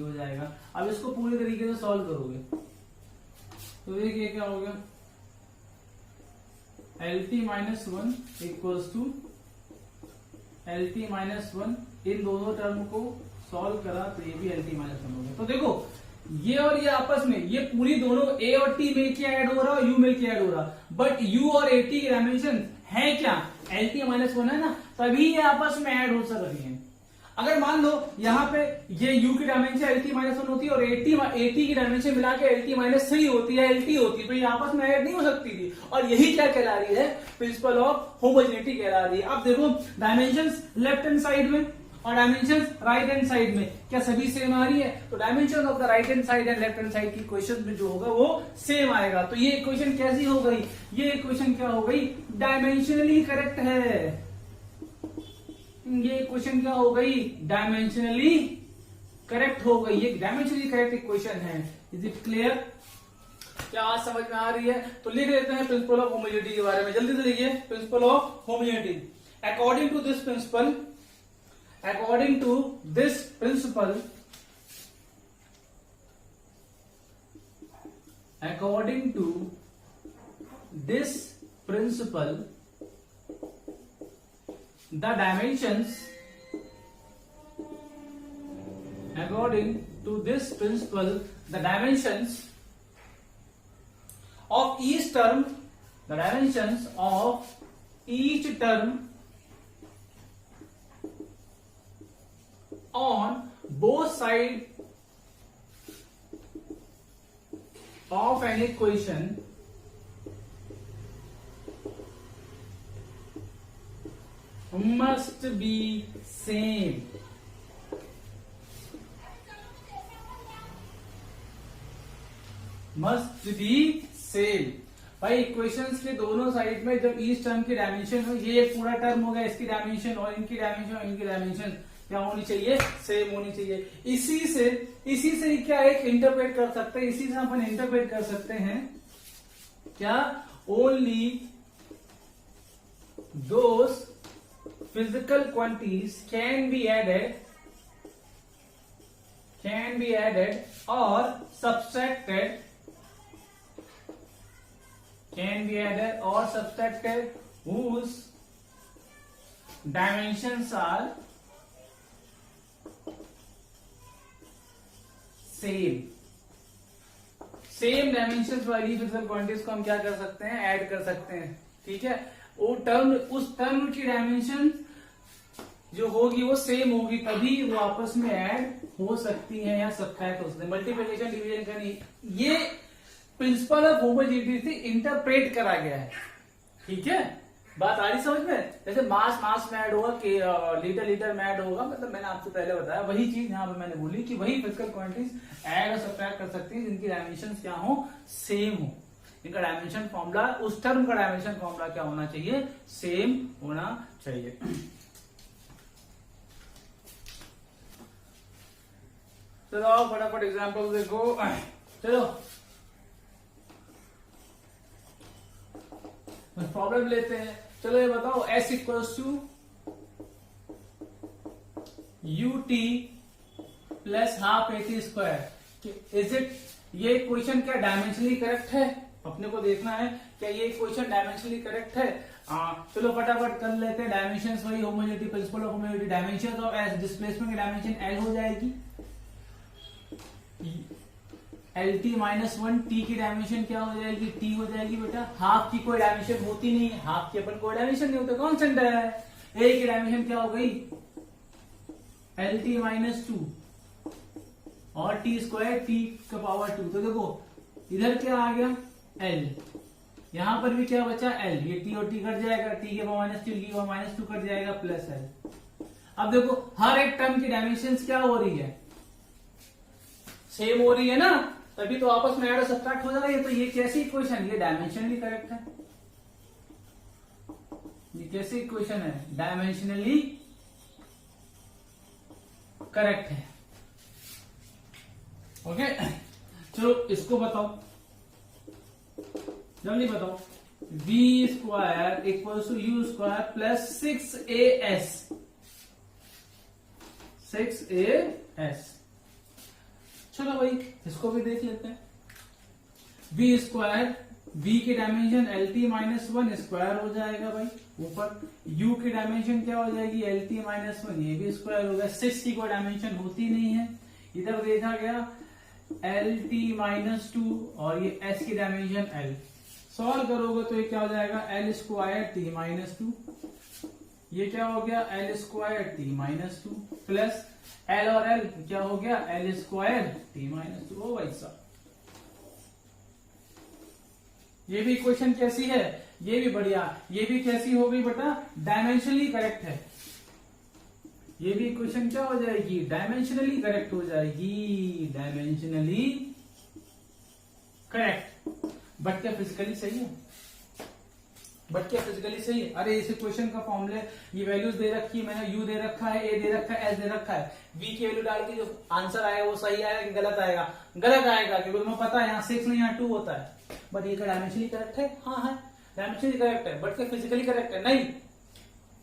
हो जाएगा। अब इसको पूरी तरीके से सॉल्व करोगे तो देखिए क्या हो गया, lt minus 1 equals to lt minus 1। इन दोनों टर्म को सॉल्व करा तो ये भी lt माइनस 1 हो गया। तो देखो ये और ये आपस में, ये पूरी दोनों a और t मिलके ऐड हो रहा और u मिलके ऐड हो रहा, बट u और at की डायमेंशन है क्या, lt माइनस 1 है ना, तभी ये आपस में ऐड हो सक रही है। अगर मान लो यहाँ पे ये u की डायमेंशन lt माइनस 1 होती है और at की डायमेंशन मिला के lt माइनस 3 होती है, lt होती, तो ये आपस में ऐड नहीं हो सकती थी। और यही क्या कहला रही है, प्रिंसिपल ऑफ होमोजेनिटी कहला रही है। अब देखो डायमेंशंस लेफ्ट हैंड साइड में और डायमेंशन राइट हैंड साइड में क्या सभी सेम आ रही है, तो dimension of the right hand side and left hand side की इक्वेशन में जो होगा वो सेम आएगा। तो ये इक्वेशन कैसी हो गई, ये इक्वेशन क्या हो गई, डायमेंशनली करेक्ट है। ये इक्वेशन क्या हो गई, डायमेंशनली करेक्ट हो गई, ये डायमेंशनली करेक्ट इक्वेशन है। इज इट क्लियर, क्या आज समझ में आ रही है। तो लिख लेते हैं प्रिंसिपल ऑफ होमोजेनिटी के बारे में, जल्दी से लिखिए principle of homogeneity. According to this principle, according to this principle, the dimensions, according to this principle, the dimensions of each term, the dimensions of each term on both sides of an equation must be same. Must be same। भाई इक्वेशंस के दोनों साइड में जब ईच टर्म की डायमेंशन हो, ये एक पूरा टर्म हो गया, इसकी डायमेंशन और इनकी डायमेंशन और इनकी डायमेंशन क्या होनी चाहिए, सेम होनी चाहिए। इसी से क्या एक इंटरप्रेट कर सकते हैं, इसी से अपन इंटरप्रेट कर सकते हैं क्या, only those physical quantities can be added or subtracted whose dimensions are same dimensions वाली फिजिकल क्वांटिटीज को हम क्या कर सकते हैं, ऐड कर सकते हैं। ठीक है, उस टर्म की डायमेंशन जो होगी वो सेम होगी, तभी वो आपस में ऐड हो सकती है या सब्ट्रैक्ट हो सकती है। मल्टीप्लिकेशन डिवीजन का नहीं, ये प्रिंसिपल ऑफ होमोजेनिटी से इंटरप्रेट करा गया है। ठीक है, बात आ रही समझ में? जैसे मास में ऐड होगा कि लीटर में ऐड होगा, मतलब मैंने आपको पहले बताया वही चीज यहाँ पे मैंने बोली कि वही फिजिकल क्वांटिटीज ऐड और सब्ट्रैक्ट कर सकती हैं जिनकी डायमेंशन क्या हो, सेम हो। इनका डायमेंशन फॉर्मूला, उस टर्म का डायमेंशन फॉर्मूला क्या होना चाहिए, सेम होना चाहिए। चलो फटाफट एग्जाम्पल देखो। चलो प्रॉब्लम लेते हैं। चलो ये बताओ, s equals to ut plus half a t square, is it, ये इक्वेशन क्या डायमेंशनली करेक्ट है? अपने को देखना है क्या ये इक्वेशन डायमेंशनली करेक्ट है। चलो फटाफट कर लेते हैं। डायमेंशंस वही homogeneity, principal of homogeneity, dimension of S, displacement की डायमेंशन एल हो जाएगी। LT माइनस 1, टी की डायमेंशन क्या हो जाएगी, टी हो जाएगी बेटा। हाफ की कोई डायमेंशन होती नहीं है, हाफ की अपन कोई डायमेंशन नहीं होता, कांस्टेंट है। ए की डायमेंशन क्या हो गई, LT माइनस 2 और टी स्क्वायर टी का पावर 2। तो देखो इधर क्या आ गया L, यहां पर भी क्या बचा L, ये टी और टी कट जाएगा, टी के पावर माइनस 2, टी के पावर माइनस 2 कट जाएगा, प्लस L। अब देखो हर एक टर्म की डायमेंशन क्या हो रही है, सेम हो रही है ना, तभी तो आपस में ऐड और सब्ट्रैक्ट हो जा रही है। तो ये कैसी इक्वेशन, ये डायमेंशनली करेक्ट है। ये कैसी इक्वेशन है, डायमेंशनली करेक्ट है। ओके, चलो इसको बताओ, जल्दी बताओ। v square equal to u square plus 6as। चलो भाई इसको भी देख लेते हैं। v स्क्वायर, v की डायमेंशन LT माइनस 1 स्क्वायर हो जाएगा भाई ऊपर, u की डायमेंशन क्या हो जाएगी, LT माइनस 1, ये भी स्क्वायर हो गया। 6 की कोई डायमेंशन होती नहीं है, इधर देखा गया LT माइनस 2 और ये s की डायमेंशन L। सॉल्व करोगे तो ये क्या हो जाएगा, L स्क्वायर T माइनस 2, ये क्या हो गया L square T minus 2 plus L और L क्या हो गया L स्क्वायर T माइनस 2। ओ भाई साहब, ये भी इक्वेशन कैसी है, ये भी बढ़िया, ये भी कैसी हो गई बेटा, डायमेंशनली करेक्ट है। ये भी इक्वेशन क्या हो जाएगी, डायमेंशनली करेक्ट हो जाएगी, डायमेंशनली करेक्ट। बट क्या फिजिकली सही है, बट क्या फिजिकली सही है? अरे इस इक्वेशन का फॉर्मूले, ये वैल्यूज दे रखी है मैंने, u दे रखा है, a दे रखा है, s दे रखा है, v की वैल्यू डाल के जो आंसर आएगा वो सही आएगा कि गलत आएगा, गलत आएगा क्योंकि तुम्हें पता है यहाँ 6 नहीं यहाँ 2 होता है। बट ये क्या डायमेंशनली करेक्ट है? हाँ है, डायमेंशनली करेक्ट है। बट क्या फिजिकली करेक्ट है? नहीं,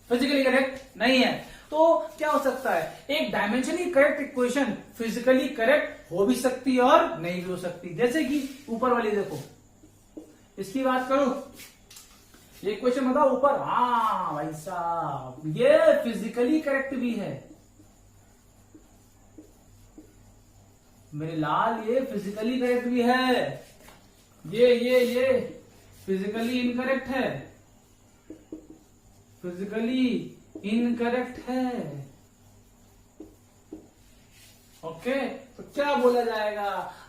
फिजिकली करेक्ट नहीं है। तो क्या हो सकता है, एक dimensionally correct equation physically correct हो भी सकती है और नहीं भी हो सकती। जैसे कि ऊपर वाली देखो, इसकी बात करो, ये क्वेश्चन बताओ ऊपर, हाँ भाई साहब ये फिजिकली करेक्ट भी है मेरे लाल, ये फिजिकली करेक्ट भी है, ये फिजिकली इनकरेक्ट है, फिजिकली इनकरेक्ट है। ओके, तो क्या बोला जाएगा,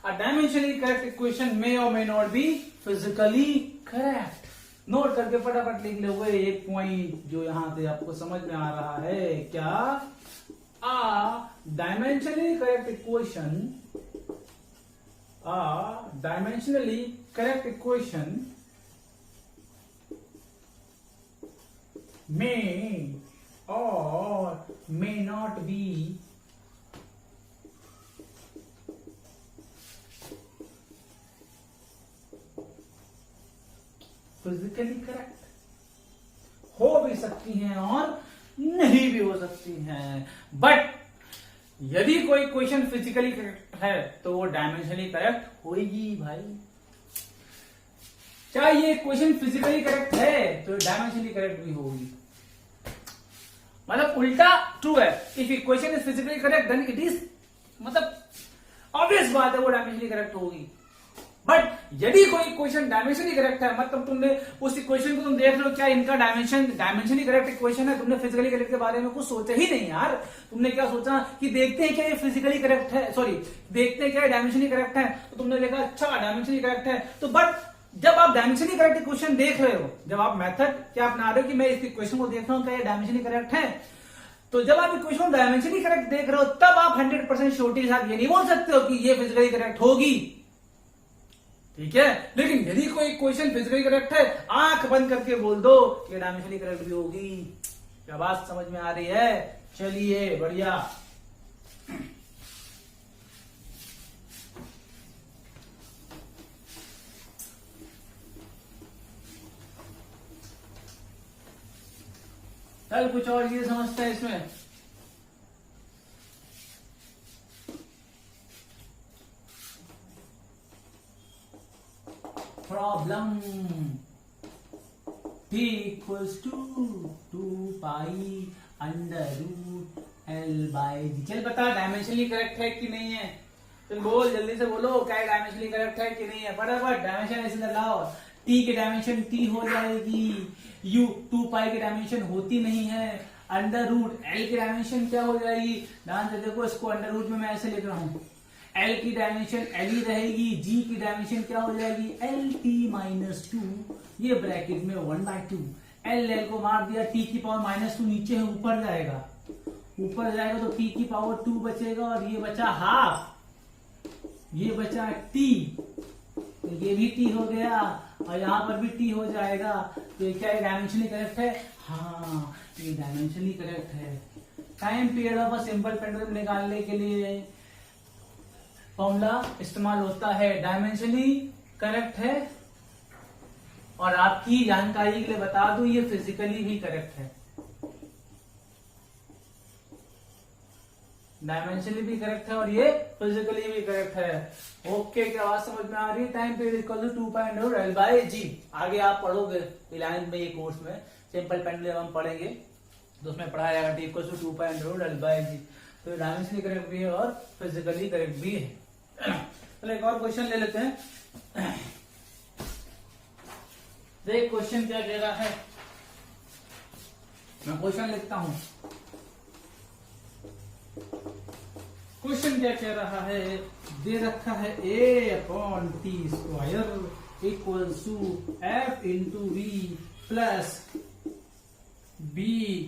अ डायमेंशनली करेक्ट इक्वेशन मे और may not be physically correct. Note करके फटाफट लिख लो वो एक पॉइंट जो यहां से आपको समझ में आ रहा है, क्या, आ dimensionally correct equation, a dimensionally correct equation may or may not be physically correct, हो भी सकती हैं और नहीं भी हो सकती हैं, बट यदि कोई क्वेश्चन फिजिकली करेक्ट है तो वो डायमेंशनली करेक्ट होगी भाई। चाहे ये क्वेश्चन फिजिकली करेक्ट है तो डायमेंशनली करेक्ट भी होगी। मतलब उल्टा ट्रू है, if equation is physically correct then it is, मतलब ऑब्वियस बात है वो डायमेंशनली करेक्ट होगी। बट यदि कोई इक्वेशन डायमेंशनली करेक्ट है, मतलब तुमने उस इक्वेशन को तुम देख रहे हो क्या इनका डायमेंशनली करेक्ट इक्वेशन है, तुमने फिजिकली करेक्ट के बारे में कुछ सोचा ही नहीं यार। तुमने क्या सोचा कि देखते हैं क्या ये फिजिकली करेक्ट है, सॉरी देखते हैं क्या ये डायमेंशनली करेक्ट है, तो तुमने देखा अच्छा डायमेंशनली करेक्ट है। तो बट जब आप डायमेंशनली करेक्ट इक्वेशन देख रहे हो, जब आप मेथड क्या अपना रहे हो कि मैं इस इक्वेशन को देख रहा हूं क्या ये डायमेंशनली करेक्ट है, तो जब आप इक्वेशन डायमेंशनली करेक्ट देख रहे हो तब आप 100% श्योरिटी के साथ ये नहीं बोल सकते हो कि ये फिजिकली करेक्ट होगी, ठीक है। लेकिन यदि कोई इक्वेशन फिजिकली करेक्ट है, आंख बंद करके बोल दो कि डायमेंशनली करेक्ट भी होगी। क्या बात समझ में आ रही है? चलिए बढ़िया। चल कुछ और चीज समझते हैं इसमें। Problem t equals to 2 pi under root L by जी। चल बता डायमेंशनली करेक्ट है कि नहीं है, चल बोल जल्दी से बोलो क्या डायमेंशनली करेक्ट है कि नहीं है। फटाफट डायमेंशन ऐसे लाओ, t की डायमेंशन t हो जाएगी, u 2 पाई की डायमेंशन होती नहीं है, अंडर रूट l की डायमेंशन क्या हो जाएगी, ध्यान से देखो इसको अंडर रूट में मैं ऐसे लिख रहा हूं, L की डायमेंशन L ही रहेगी, G की डायमेंशन क्या हो जाएगी LT-2, ये ब्रैकेट में 1/2, L को मार दिया, T की पावर -2 नीचे है, ऊपर जाएगा तो T की पावर 2 बचेगा और ये बचा हाफ, ये बचा T, तो ये भी T हो गया और यहां पर भी T हो जाएगा। तो ये क्या डायमेंशनली करेक्ट है? हाँ ये डायमेंशनली करेक्ट है। Time period of a simple pendulum निकालने के लिए फॉर्मूला इस्तेमाल होता है, डायमेंशनली करेक्ट है, और आपकी जानकारी के लिए बता दूं ये फिजिकली भी करेक्ट है, डायमेंशनली भी करेक्ट है और ये फिजिकली भी करेक्ट है। ओके क्या बात समझ में आ रही है? Time period equal to 2 pi under root L by जी। आगे आप पढ़ोगे 11th में, ये कोर्स में सिंपल पेंडुलम हम पढ़ेंगे तो उसमें पढ़ाया जाएगा t equal to 2 pi under root L by जी। तो डायमेंशनली करेक्ट भी है और फिजिकली करेक्ट भी है। चलो एक और क्वेश्चन ले लेते हैं। देख क्वेश्चन क्या कह रहा है, मैं क्वेश्चन लिखता हूं। क्वेश्चन क्या कह रहा है, दे रखा है a/t² equals to f into v plus b/x²।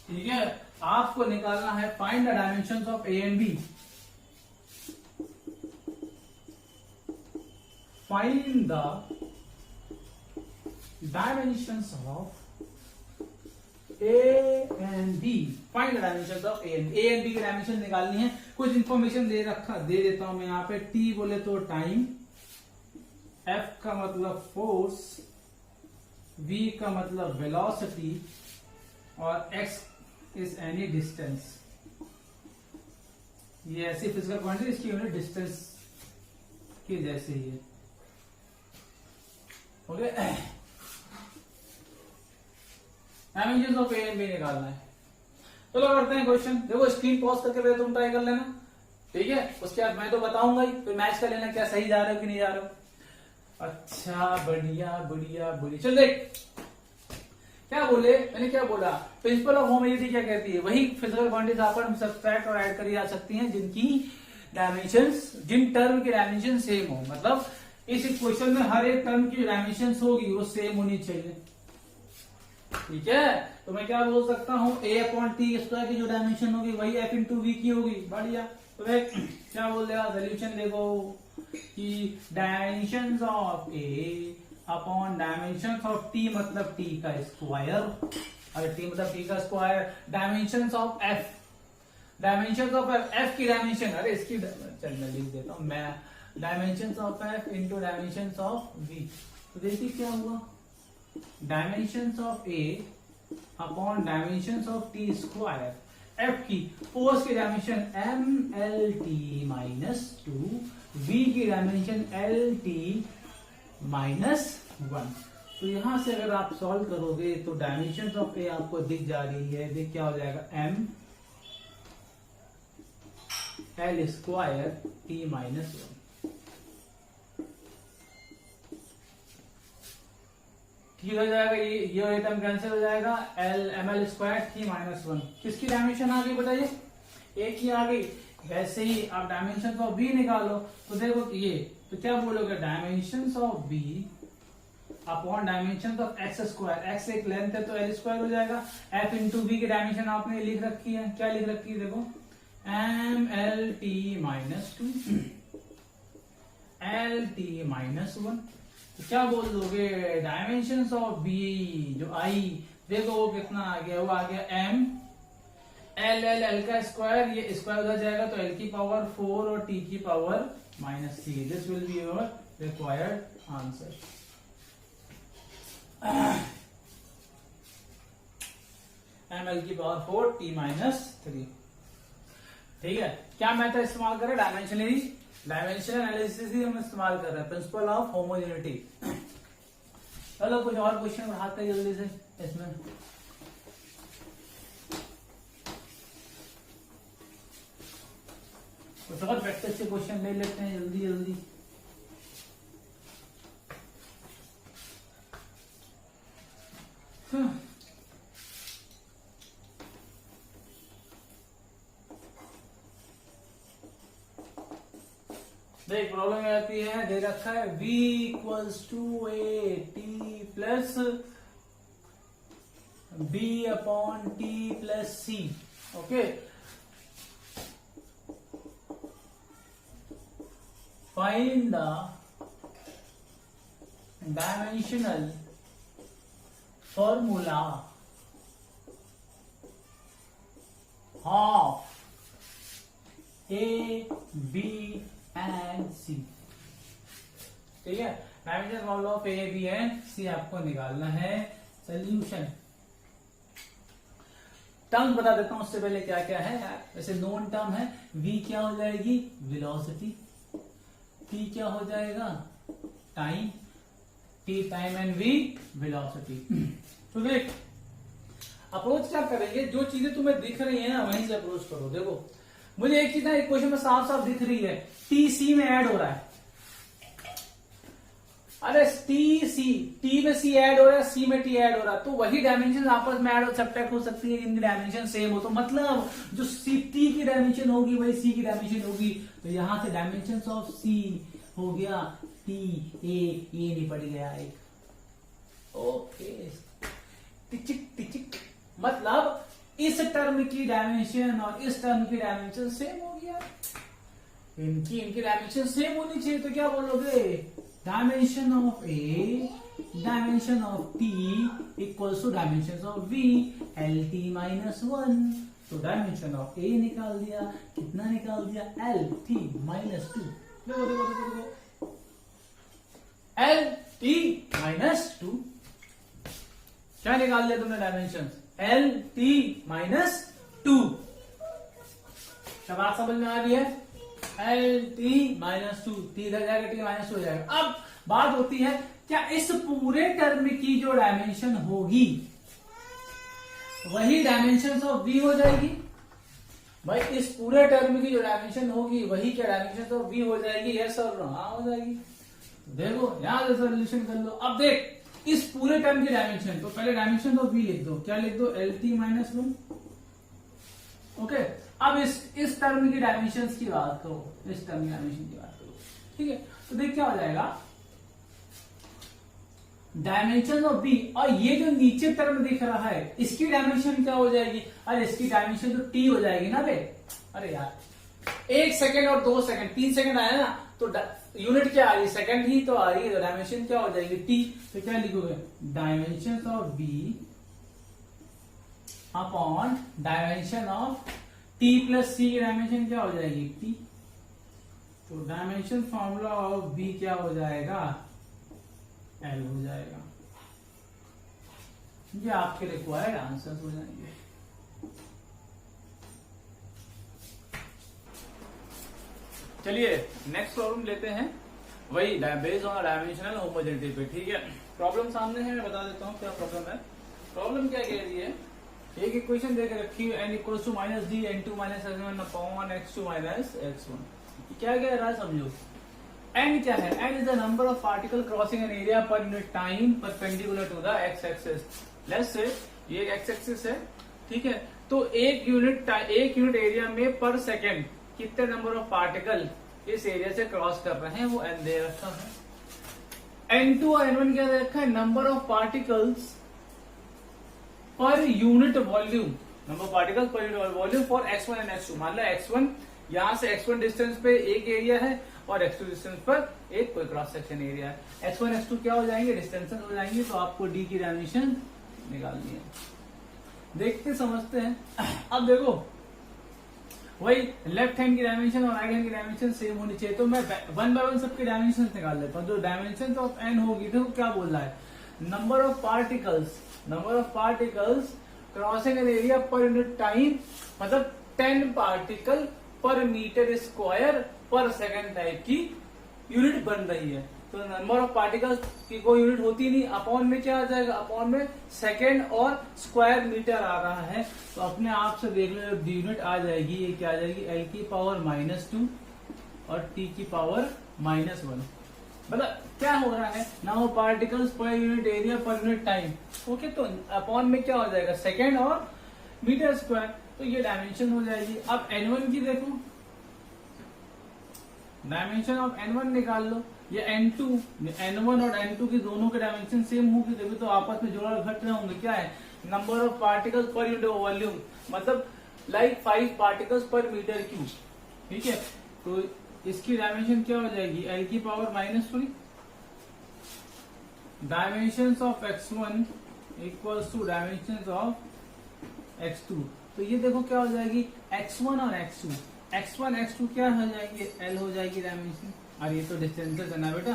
ठीक है, आपको निकालना है find the dimensions of A and B. Find the dimensions of A and B. Find the dimensions of A and B की डायमेंशन निकालनी है। कुछ इंफॉर्मेशन दे देता हूं मैं यहाँ पे। टी बोले तो टाइम, एफ का मतलब फोर्स, वी का मतलब वेलोसिटी और एक्स इज एनी डिस्टेंस। ये ऐसी फिजिकल क्वांटिटी, इसकी यूनिट डिस्टेंस की जैसे ही है। Okay, dimensions of A and B निकालना है। चलो करते हैं क्वेश्चन। देखो स्क्रीन पॉज करके पहले तुम ट्राई कर लेना, ठीक है। उसके बाद मैं तो बताऊंगा ही, फिर मैच कर लेना क्या सही जा रहे हो कि नहीं जा रहे हो। अच्छा बढ़िया बढ़िया बढ़िया। चल देख क्या बोले, मैंने क्या बोला, प्रिंसिपल ऑफ होमोजेनिटी क्या कहती है, वही फिजिकल क्वांटिटीज आप सब्ट्रैक्ट और ऐड करी जा सकती हैं जिनकी डायमेंशंस, जिन टर्म की डायमेंशन सेम हो। मतलब इस इक्वेशन में हर एक टर्म की डायमेंशंस होगी वो सेम होनी चाहिए, ठीक है। तो मैं क्या बोल सकता हूं, a/t² की जो डायमेंशन होगी वही f इंटू वी की होगी। बढ़िया। तो क्या बोल देगा सोल्यूशन, देखो कि dimensions of a upon dimensions of t मतलब t का स्क्वायर, अगर t मतलब t का square, dimensions of f, dimensions of f की डायमेंशन, अरे इसकी चल मैं लिख देता हूं मैं, dimensions of f into dimensions of v। तो देखिए क्या हुआ, dimension of A upon dimension of T square, F की फोर्स की dimension M L T minus two, V की dimension L T minus one. तो यहां से अगर आप सॉल्व करोगे तो डायमेंशन ऑफ ए आपको दिख जा रही है, देख क्या हो जाएगा, M L square T minus one. ठीक हो जाएगा, ये टर्म कैंसिल हो जाएगा, L M L square T minus one. किसकी डायमेंशन आ गई बताइए, ए की आ गई। वैसे ही आप डायमेंशन ऑफ बी निकालो तो देखो ये, तो क्या बोलोगे, dimension of B upon dimension of X square, X एक लेंथ है तो एल स्क्वायर हो जाएगा। एफ इंटू बी की डायमेंशन आपने लिख रखी है, क्या लिख रखी है देखो, M L T minus two L T minus one. तो क्या बोल दोगे, डायमेंशन ऑफ बी जो आई, देखो वो कितना आ गया, वो आ गया एम एल एल एल का स्क्वायर, ये स्क्वायर उधर जाएगा तो एल की पावर 4 और टी की power -3। This will be your required answer. M L की पावर 4 टी -3। ठीक है, क्या मेथड इस्तेमाल कर रहे हैं, डायमेंशनल एनालिसिस ही हम इस्तेमाल कर रहे हैं, प्रिंसिपल ऑफ होमोजेनिटी। चलो कुछ और क्वेश्चन उठाते हैं जल्दी से इसमें। कुछ और प्रैक्टिस के क्वेश्चन ले लेते हैं जल्दी जल्दी। देख प्रॉब्लम आती है, दे रखा है v equals to A T plus b upon T plus C. Okay, find the dimensional formula of A B and सी। ठीक है, dimension formula of A B and सी आपको निकालना है। सोल्यूशन टर्म बता देता हूं उससे पहले क्या क्या है यार। वैसे नोन टर्म है, v क्या हो जाएगी, वेलोसिटी, t क्या हो जाएगा, time, t time and v velocity. तो देख अप्रोच क्या करेंगे, जो चीजें तुम्हें दिख रही है ना वहीं से अप्रोच करो। देखो मुझे एक चीज ना एक क्वेश्चन में साफ साफ दिख रही है, टी सी में ऐड हो रहा है। अरे टी सी, टी में सी ऐड हो रहा है, सी में टी ऐड हो रहा है, तो वही डायमेंशन आपस में ऐड सब्ट्रैक्ट हो सकती है, इनकी डायमेंशन सेम हो। तो मतलब जो सी टी की डायमेंशन होगी वही सी की डायमेंशन होगी। तो यहां से डायमेंशन ऑफ सी हो गया टी, ए निपट गया एक। ओके, टिचिक टिचिक, मतलब इस टर्म की डायमेंशन और इस टर्म की डायमेंशन सेम हो गया, इनकी डायमेंशन सेम होनी चाहिए। तो क्या बोलोगे, dimension of A dimension of T equals to dimension of V L T -1। तो डायमेंशन ऑफ ए निकाल दिया, कितना निकाल दिया, एल टी -2। देखो देखो देखो देखो, एल टी -2 क्या निकाल दिया तुमने डायमेंशन, एल टी -2। क्या बात समझ में आ रही है, एल टी -2, टी इधर जाएगा, टी -2 हो जाएगा। अब बात होती है क्या इस पूरे टर्म की जो डायमेंशन होगी वही डायमेंशन ऑफ वी हो जाएगी। भाई इस पूरे टर्म की जो डायमेंशन होगी वही क्या डायमेंशन ऑफ वी हो जाएगी, यस और नो, हाँ हो जाएगी। देखो यहां से सोल्यूशन कर लो। अब देख इस पूरे टर्म की डायमेंशन, तो पहले डायमेंशन ऑफ वी लिख दो, क्या लिख दो, एल टी -1। ओके, अब इस टर्म की डायमेंशंस की बात करो, इस टर्म की डायमेंशन की बात करो। ठीक है, तो देख क्या हो जाएगा, डायमेंशन ऑफ बी, और ये जो नीचे टर्म दिख रहा है इसकी डायमेंशन क्या हो जाएगी, अरे इसकी डायमेंशन तो टी हो जाएगी ना बे। अरे यार 1 सेकंड और 2 सेकंड 3 सेकंड आया ना, तो यूनिट क्या आ रही है, सेकंड ही तो आ रही है, तो डायमेंशन क्या हो जाएगी, टी। तो क्या लिखोगे, dimension of B upon dimension of T plus सी की डायमेंशन क्या हो जाएगी, टी। तो डायमेंशन फॉर्मूला ऑफ बी क्या हो जाएगा, एल हो जाएगा। ये आपके रिक्वायर्ड आंसर हो जाएंगे। चलिए नेक्स्ट प्रॉब्लम लेते हैं, वही बेस्ड ऑन डायमेंशनल होमोजेनिटी पे। ठीक है, प्रॉब्लम सामने है, मैं बता देता हूँ क्या प्रॉब्लम है। प्रॉब्लम क्या कह रही है, एक इक्वेशन देकर रखी है n equals to minus D N to minus x1 upon x2 minus x1। क्या कह रहा है समझो। n क्या है, n is the number of particle crossing an area per unit time perpendicular to the x axis. Let's say ये x एक्सिस है, ठीक है, तो एक यूनिट एरिया में पर सेकेंड कितने नंबर ऑफ पार्टिकल इस एरिया से क्रॉस कर रहे हैं, वो n दे रखा है। n2 और n1 क्या दे रखा है, number of particles per unit volume, number of particles per unit volume for x1 and x2। मान लो x1 यहां से x1 डिस्टेंस पे एक एरिया है और x2 डिस्टेंस पर एक कोई क्रॉस सेक्शन एरिया है। x1 x2 क्या हो जाएंगे, डिस्टेंसेस हो जाएंगे, तो आपको d की डायमेंशन निकालनी है। देखते समझते हैं। अब देखो वही लेफ्ट हैंड की डायमेंशन और राइट हैंड की डायमेंशन सेम होनी चाहिए, तो मैं वन बाय वन सबकी डायमेंशन निकाल लेता हूँ। जो डायमेंशन ऑफ n होगी, देखो क्या बोल रहा है, number of particles crossing an area per unit time, मतलब 10 पार्टिकल पर मीटर स्क्वायर पर सेकेंड टाइप की यूनिट बन रही है। तो नंबर ऑफ पार्टिकल्स की कोई यूनिट होती नहीं, अपॉन में क्या आ जाएगा, अपॉन में सेकेंड और स्क्वायर मीटर आ रहा है, तो अपने आप से देख लो जब यूनिट आ जाएगी, ये क्या आ जाएगी, l की पावर -2 और t की पावर -1। मतलब क्या हो रहा है, number of particles per unit area per unit time. Okay, तो अपॉन में क्या हो जाएगा, सेकेंड और मीटर स्क्वायर, तो ये डायमेंशन हो जाएगी। अब n1 की देखो, डायमेंशन ऑफ n1 निकाल लो, ये n1 और n2 की दोनों के डायमेंशन सेम होगी, तभी तो आपस में जोड़ा घट रहे होंगे। क्या है, number of particles per unit volume, मतलब लाइक 5 पार्टिकल्स पर मीटर क्यूब। ठीक है, तो इसकी डायमेंशन क्या हो जाएगी, l की power -3। Dimensions of x1 equals to dimensions of x2, तो ये देखो क्या हो जाएगी, x1 और x1 x2 क्या हो जाएंगे, l हो जाएगी डायमेंशन, और ये तो डिस्टेंसेस है ना बेटा।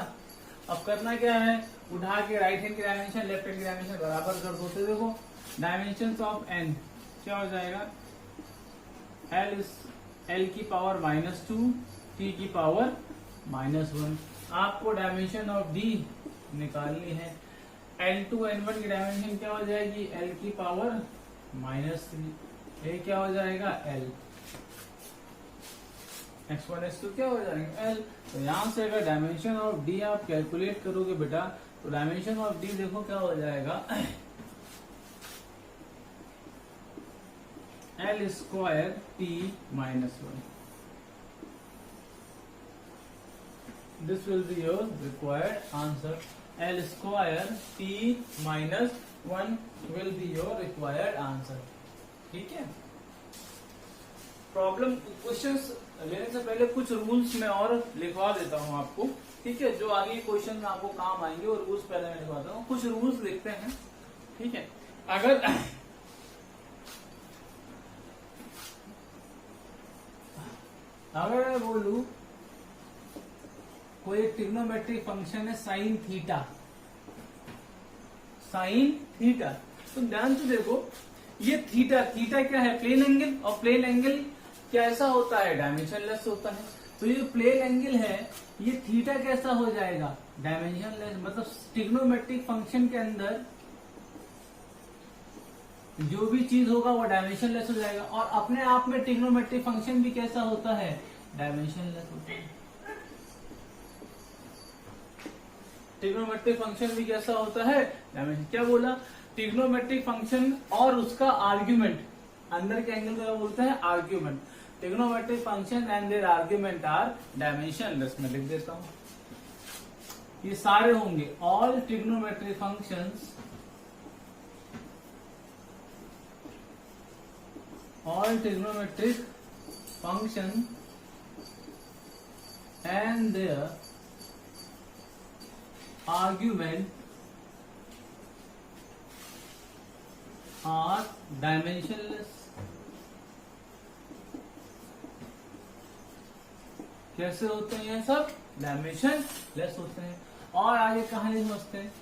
अब करना क्या है, उठा के राइट हैंड की डायमेंशन लेफ्ट हैंड की डायमेंशन बराबर कर दो, तो देखो डायमेंशंस ऑफ n क्या हो जाएगा, l की पावर -2, t की पावर -1। आपको डायमेंशन ऑफ d निकालनी है, n2 n1 की डायमेंशन क्या हो जाएगी, l की पावर -3, ये क्या हो जाएगा l, x1 x2 क्या हो जाएगा l। तो यहां से अगर डायमेंशन ऑफ d आप कैलकुलेट करोगे बेटा, तो डायमेंशन ऑफ d देखो क्या हो जाएगा, l square t -1। This will be your required answer, l square t -1 will be your required answer. ठीक है, प्रॉब्लम क्वेश्चंस लेने से पहले कुछ रूल्स में और लिखवा देता हूं आपको। ठीक है, जो आगे क्वेश्चन में आपको काम आएंगे वो रूल्स पहले मैं लिखवाता हूँ। कुछ रूल्स लिखते हैं, ठीक है। अगर मैं बोलूं कोई एक ट्रिग्नोमेट्रिक फंक्शन है साइन थीटा, तो ध्यान से देखो, ये थीटा क्या है, प्लेन एंगल, और प्लेन एंगल कैसा होता है, डायमेंशनलेस होता है। तो ये प्लेन एंगल है, ये थीटा कैसा हो जाएगा, डायमेंशनलेस। मतलब ट्रिग्नोमेट्रिक फंक्शन के अंदर जो भी चीज होगा वो डायमेंशनलेस हो जाएगा, और अपने आप में ट्रिग्नोमेट्रिक फंक्शन भी कैसा होता है, डायमेंशनलेस होता है। ट्रिग्नोमेट्रिक फंक्शन भी कैसा होता है, डायमेंशन। क्या बोला, ट्रिग्नोमेट्रिक फंक्शन और उसका आर्ग्यूमेंट, अंदर के एंगल को बोलते हैं argument. Trigonometric function and there argument are dimensionless. मैं लिख देता हूं, ये सारे होंगे, all trigonometric functions, all trigonometric function and their argument are dimensionless। कैसे होते हैं ये सब, डायमेंशनलेस होते हैं। और आगे कहानी समझते हैं,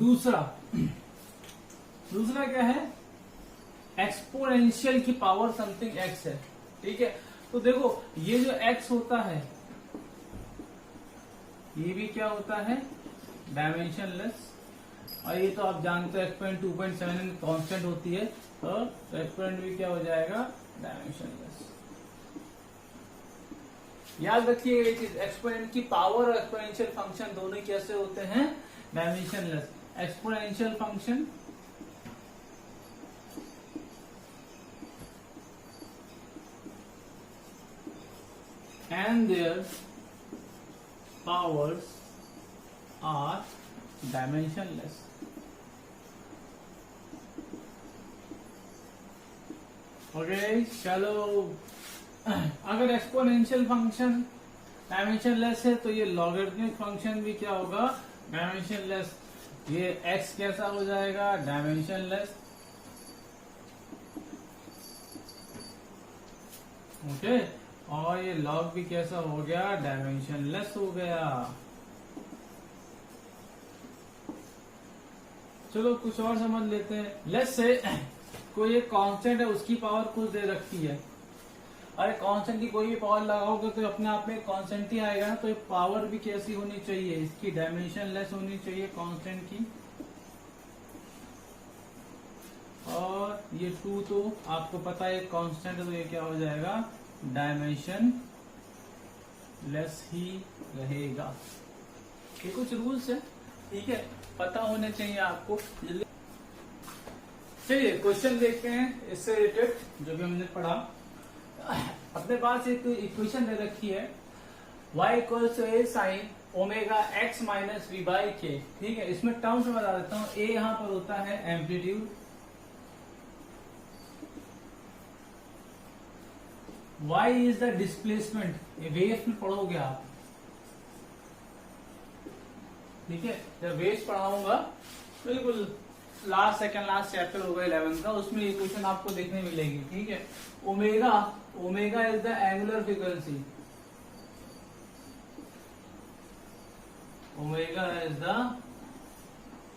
दूसरा क्या है, एक्सपोनेंशियल की पावर समथिंग एक्स है, ठीक है। तो देखो ये जो एक्स होता है ये भी क्या होता है, डायमेंशनलेस, और ये तो आप जानते हो एक्सपोनेंट 2.7 कांस्टेंट होती है, तो एक्सपोनेंट भी क्या हो जाएगा, डायमेंशनलेस। याद रखिए ये चीज, एक्सपोनेंट की पावर और एक्सपोनेंशियल फंक्शन दोनों कैसे होते हैं, dimensionless. Exponential function and their powers are dimensionless. Okay चलो, अगर एक्सपोनेंशियल फंक्शन डायमेंशनलेस है तो ये लॉगरिथमिक फंक्शन भी क्या होगा, डायमेंशनलेस। ये x कैसा हो जाएगा, डायमेंशनलेस। ओके, और ये लॉग भी कैसा हो गया, डायमेंशनलेस हो गया। चलो कुछ और समझ लेते हैं। लेट्स से कोई एक कांस्टेंट है, उसकी पावर कुछ दे रखी है। अरे कांस्टेंट की कोई भी पावर लगाओगे तो अपने आप में कांस्टेंट ही आएगा ना, तो ये पावर भी कैसी होनी चाहिए, इसकी डायमेंशनलेस होनी चाहिए कांस्टेंट की। और ये 2 तो आपको पता है कांस्टेंट है, तो ये क्या हो जाएगा, डायमेंशन लेस ही रहेगा। ये कुछ रूल्स है, ठीक है, पता होने चाहिए आपको। चलिए क्वेश्चन देखते हैं इससे रिलेटेड जो भी हमने पढ़ा। अपने पास एक इक्वेशन दे रखी है, y equals to A sine omega x minus we by के, ठीक है। इसमें टर्म्स में बता देता हूँ। ए यहां पर होता है amplitude, y is the displacement, ये वेव में पढ़ोगे आप, ठीक है। जब वेव पढ़ाऊंगा बिल्कुल सेकंड लास्ट चैप्टर होगा 11 का, उसमें ये क्वेश्चन आपको देखने मिलेगी, ठीक है। Omega is the angular frequency, omega is the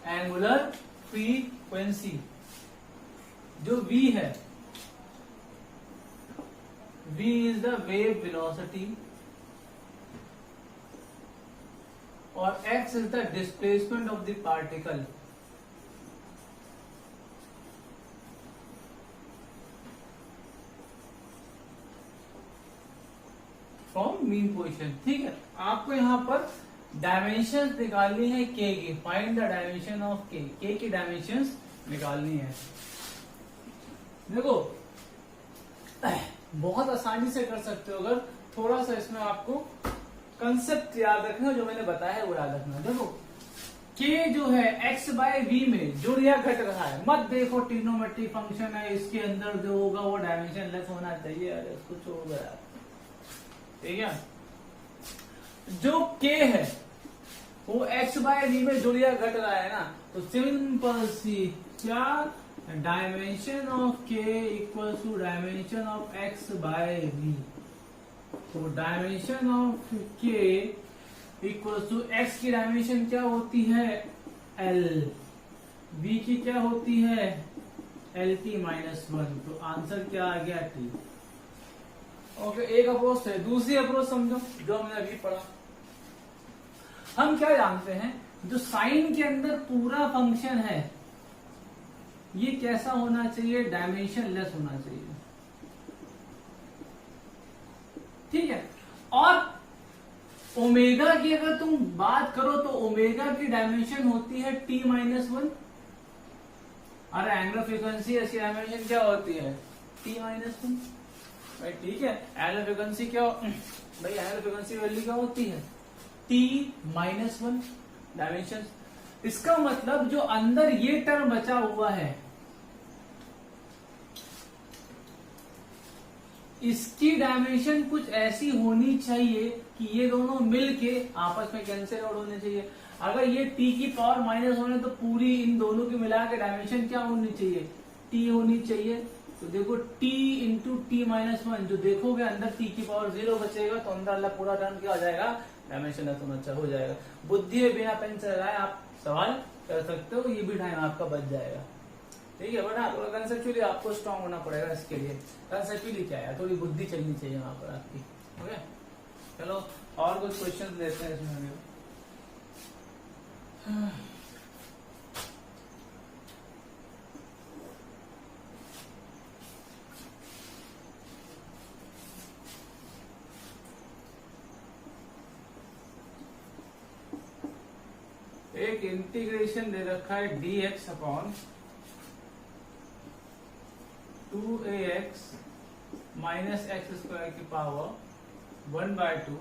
angular frequency. जो v है, v is the wave velocity, और x is the displacement of the particle. From mean position, ठीक है। आपको यहां पर डायमेंशन निकालनी है k की, find the dimension of k की डायमेंशन निकालनी है। देखो बहुत आसानी से कर सकते हो, अगर थोड़ा सा इसमें आपको कंसेप्ट याद रखना, जो मैंने बताया है वो याद रखना। देखो k जो है x बाय v में जुड़ या घट रहा है, मत देखो ट्रिग्नोमेट्रिक फंक्शन है, इसके अंदर जो होगा वो डायमेंशन लेस होना चाहिए, अरे उसको छोड़ दो यार, ठीक है। जो k है वो x बाय v में जुड़ या घट रहा है ना, तो सिंपल सी क्या, dimension of k equal to dimension of x bye v। तो dimension of k equal to x की डायमेंशन क्या होती है, l, v की क्या होती है, lt माइनस 1। तो आंसर क्या आ गया, t। ओके, एक अप्रोच है। दूसरी अप्रोच समझो जो हमने अभी पढ़ा। हम क्या जानते हैं, जो साइन के अंदर पूरा फंक्शन है ये कैसा होना चाहिए, डायमेंशन लेस होना चाहिए, ठीक है। और ओमेगा की अगर तुम बात करो तो ओमेगा की डायमेंशन होती है t माइनस 1, और एंगुलर फ्रीक्वेंसी इसकी डायमेंशन क्या होती है, t माइनस 1, भाई ठीक है। एंगुलर फ्रीक्वेंसी क्या, भाई एंगुलर फ्रीक्वेंसी वैल्यू क्या होती है, t माइनस 1 डायमेंशन। इसका मतलब जो अंदर ये टर्म बचा हुआ है इसकी डायमेंशन कुछ ऐसी होनी चाहिए कि ये दोनों मिलके आपस में कैंसिल आउट होने चाहिए। अगर ये t की पावर माइनस होने तो पूरी इन दोनों की मिला के डायमेंशन क्या होनी चाहिए, t होनी चाहिए। तो देखो t इंटू टी माइनस 1, जो देखोगे अंदर t की पावर 0 बचेगा तो अंदर अल्लाह पूरा टर्म क्या हो जाएगा, डायमेंशन हो जाएगा। बुद्धि है, बिना पेन से लगाए आप सवाल कर सकते हो, ये भी टाइम आपका बच जाएगा। ठीक है, बट हाँ थोड़ा कंसेप्चुअली आपको स्ट्रांग होना पड़ेगा इसके लिए। कंसेप्चुअली क्या है, थोड़ी बुद्धि चलनी चाहिए वहां पर आपकी। ओके चलो और कुछ क्वेश्चन लेते हैं इसमें। एक इंटीग्रेशन दे रखा है dx upon 2ax minus x square की पावर 1/2।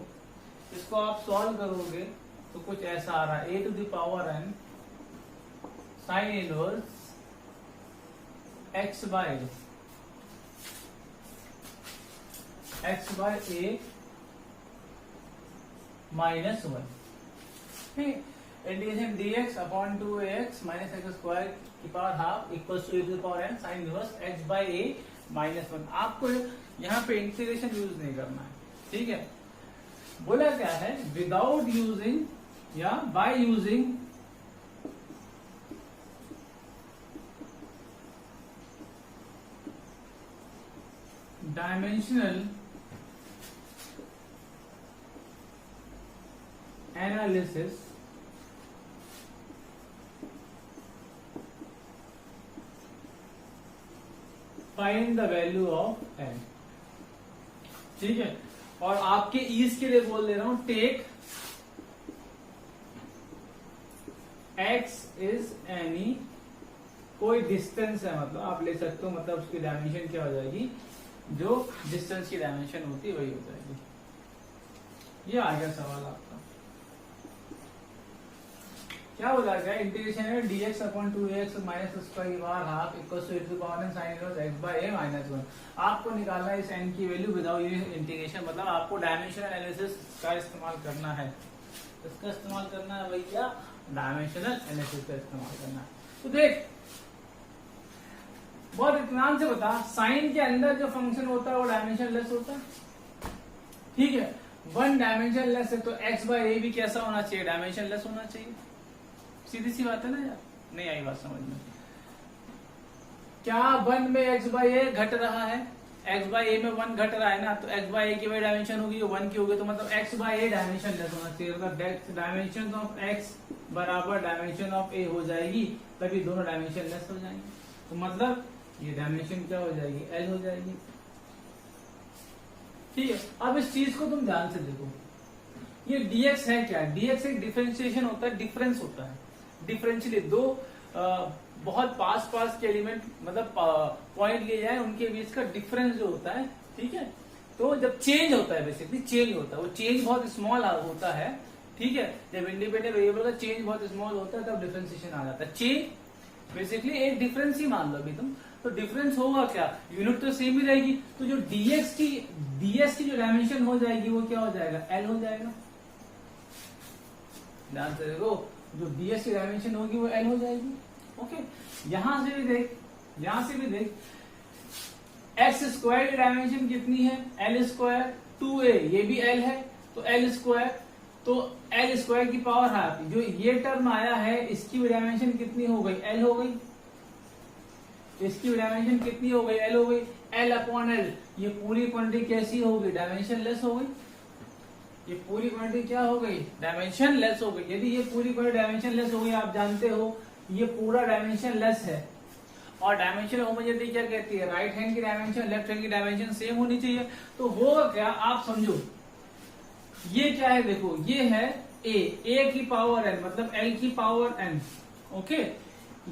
इसको आप सॉल्व करोगे तो कुछ ऐसा आ रहा है, a to the power n sine inverse x bye a minus 1। ठीक, integration dx upon 2ax minus x square की power half equals to a to the power n sine inverse x bye a minus 1। आपको यहाँ पे इंटीग्रेशन यूज नहीं करना है। ठीक है, बोला क्या है, विदाउट यूजिंग या by using dimensional analysis find the value of n। ठीक है, और आपके ईज के लिए बोल दे रहा हूं, टेक x इज एनी, कोई डिस्टेंस है मतलब आप ले सकते हो, मतलब उसकी डायमेंशन क्या हो जाएगी, जो डिस्टेंस की डायमेंशन होती है वही हो जाएगी। ये आ गया सवाल आपका। क्या बोला गया, इंटीग्रेशन है dx upon 2ax minus square की power half equals to a to the power n sin inverse x bye a minus 1। आपको निकालना है इस n की वैल्यू विदाउट यूजिंग इंटीग्रेशन, मतलब आपको डायमेंशनल एनालिसिस का इस्तेमाल करना है। इसका इस्तेमाल करना है भैया, डायमेंशनल एनालिसिस का इस्तेमाल करना है। तो देख बहुत इत्मीनान से बता, साइन के अंदर जो फंक्शन होता है वो डायमेंशन लेस होता है। ठीक है, वन डायमेंशन लेस है तो x बाय a भी कैसा होना चाहिए, डायमेंशन लेस होना चाहिए। सीधी सी बात है ना यार, नहीं आई बात समझ में? क्या 1 में x बाय a घट रहा है, x बाय a में 1 घट रहा है ना, तो x बाय a की वही डायमेंशन होगी जो 1 की होगी, तो मतलब x bye a dimension less होना चाहिए। मतलब डायमेंशन ऑफ x बराबर डायमेंशन ऑफ a हो जाएगी, तभी दोनों डायमेंशन लेस हो जाएंगे। तो मतलब ये डायमेंशन क्या हो जाएगी, l हो जाएगी। ठीक है, अब इस चीज को तुम ध्यान से देखो, ये dx है क्या, dx एक डिफरेंशिएशन होता है, डिफरेंस होता है। डिफरेंशियली दो बहुत पास के एलिमेंट मतलब पॉइंट लिए जाए, उनके बीच का डिफरेंस जो होता है, ठीक है, तो जब चेंज होता है, बेसिकली चेंज होता है, वो चेंज बहुत स्मॉल होता है। ठीक है, जब इंडिपेंडेंट वेरिएबल का चेंज बहुत स्मॉल होता है तब डिफरेंशिएशन आ जाता है। चेंज बेसिकली एक डिफरेंस ही मान लो अभी तुम, तो डिफरेंस होगा क्या, यूनिट तो सेम ही रहेगी, तो जो dx की जो डायमेंशन हो जाएगी वो क्या हो जाएगा, l हो जाएगा। ध्यान से देखो, जो dx की डायमेंशन होगी वो l हो जाएगी। ओके, यहां से भी देख एक्स स्क्वायर की डायमेंशन कितनी है, l स्क्वायर 2a, ये भी l है तो l स्क्वायर, तो l स्क्वायर की पावर हाफ, जो ये टर्म आया है इसकी भी डायमेंशन कितनी हो गई, l हो गई। इसकी भी डायमेंशन कितनी हो गई, l हो गई। l अपॉन l, ये पूरी क्वांटिटी कैसी हो गई, डायमेंशन लेस हो गई। ये पूरी क्वांटिटी क्या हो गई, डायमेंशन लेस हो गई। यदि ये पूरी क्वांटिटी डायमेंशन लेस हो गई, आप जानते हो ये पूरा डायमेंशन लेस है, और डायमेंशन होमोजेनिटी क्या कहती है, राइट हैंड की डायमेंशन लेफ्ट हैंड की डायमेंशन सेम होनी चाहिए। तो होगा क्या, आप समझो, ये क्या है, देखो ये है a की पावर n, मतलब l की पावर n। ओके,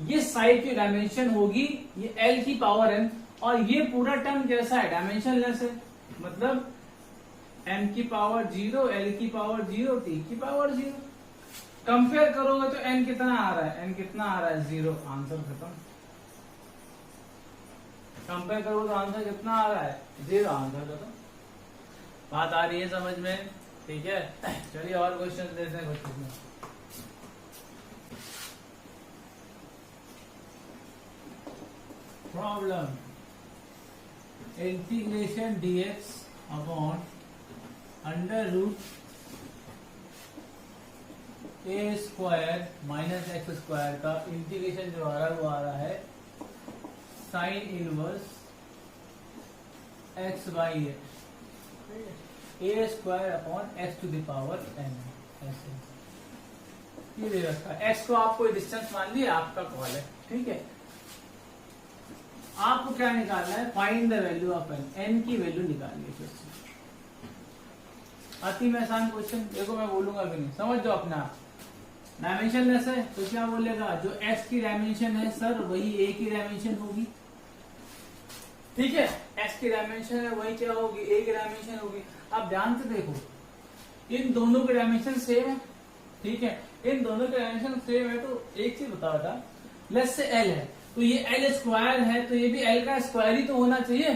ये साइड की डायमेंशन होगी ये l की पावर n, और ये पूरा टर्म कैसा है, डायमेंशन लेस है, मतलब m की पावर 0, l की पावर 0, t की पावर 0। कंपेयर करोगे तो n कितना आ रहा है, n कितना आ रहा है, 0, आंसर खत्म। कंपेयर करोगे तो आंसर कितना आ रहा है, 0, आंसर खत्म। बात आ रही है समझ में? ठीक है, चलिए और क्वेश्चन देते हैं कुछ में। Problem, integration dx upon under root ए स्क्वायर माइनस एक्स स्क्वायर का इंटीग्रेशन जो आ रहा है वो आ रहा है sine inverse x by x, A square upon x to the power N. ऐसे ये दे रखा है। एक्स को आप कोई डिस्टेंस मान लिया, आपका कॉल है, ठीक है। आपको क्या निकालना है, find the value of N, N की वैल्यू निकालिए फिर से। अति में आसान क्वेश्चन, देखो मैं बोलूंगा भी नहीं, समझ जाओ अपना। डायमेंशन लेस है तो क्या बोलेगा, जो एक्स की डायमेंशन है सर वही ए की डायमेंशन होगी, ठीक है। एक्स की डायमेंशन है वही क्या होगी, ए की डायमेंशन होगी। अब ध्यान से देखो, इन दोनों के डायमेंशन सेम है, ठीक है। इन दोनों के डायमेंशन सेम है तो एक चीज बता बेटा, लेस से एल है तो ये एल स्क्वायर है तो ये भी एल का स्क्वायर ही तो होना चाहिए।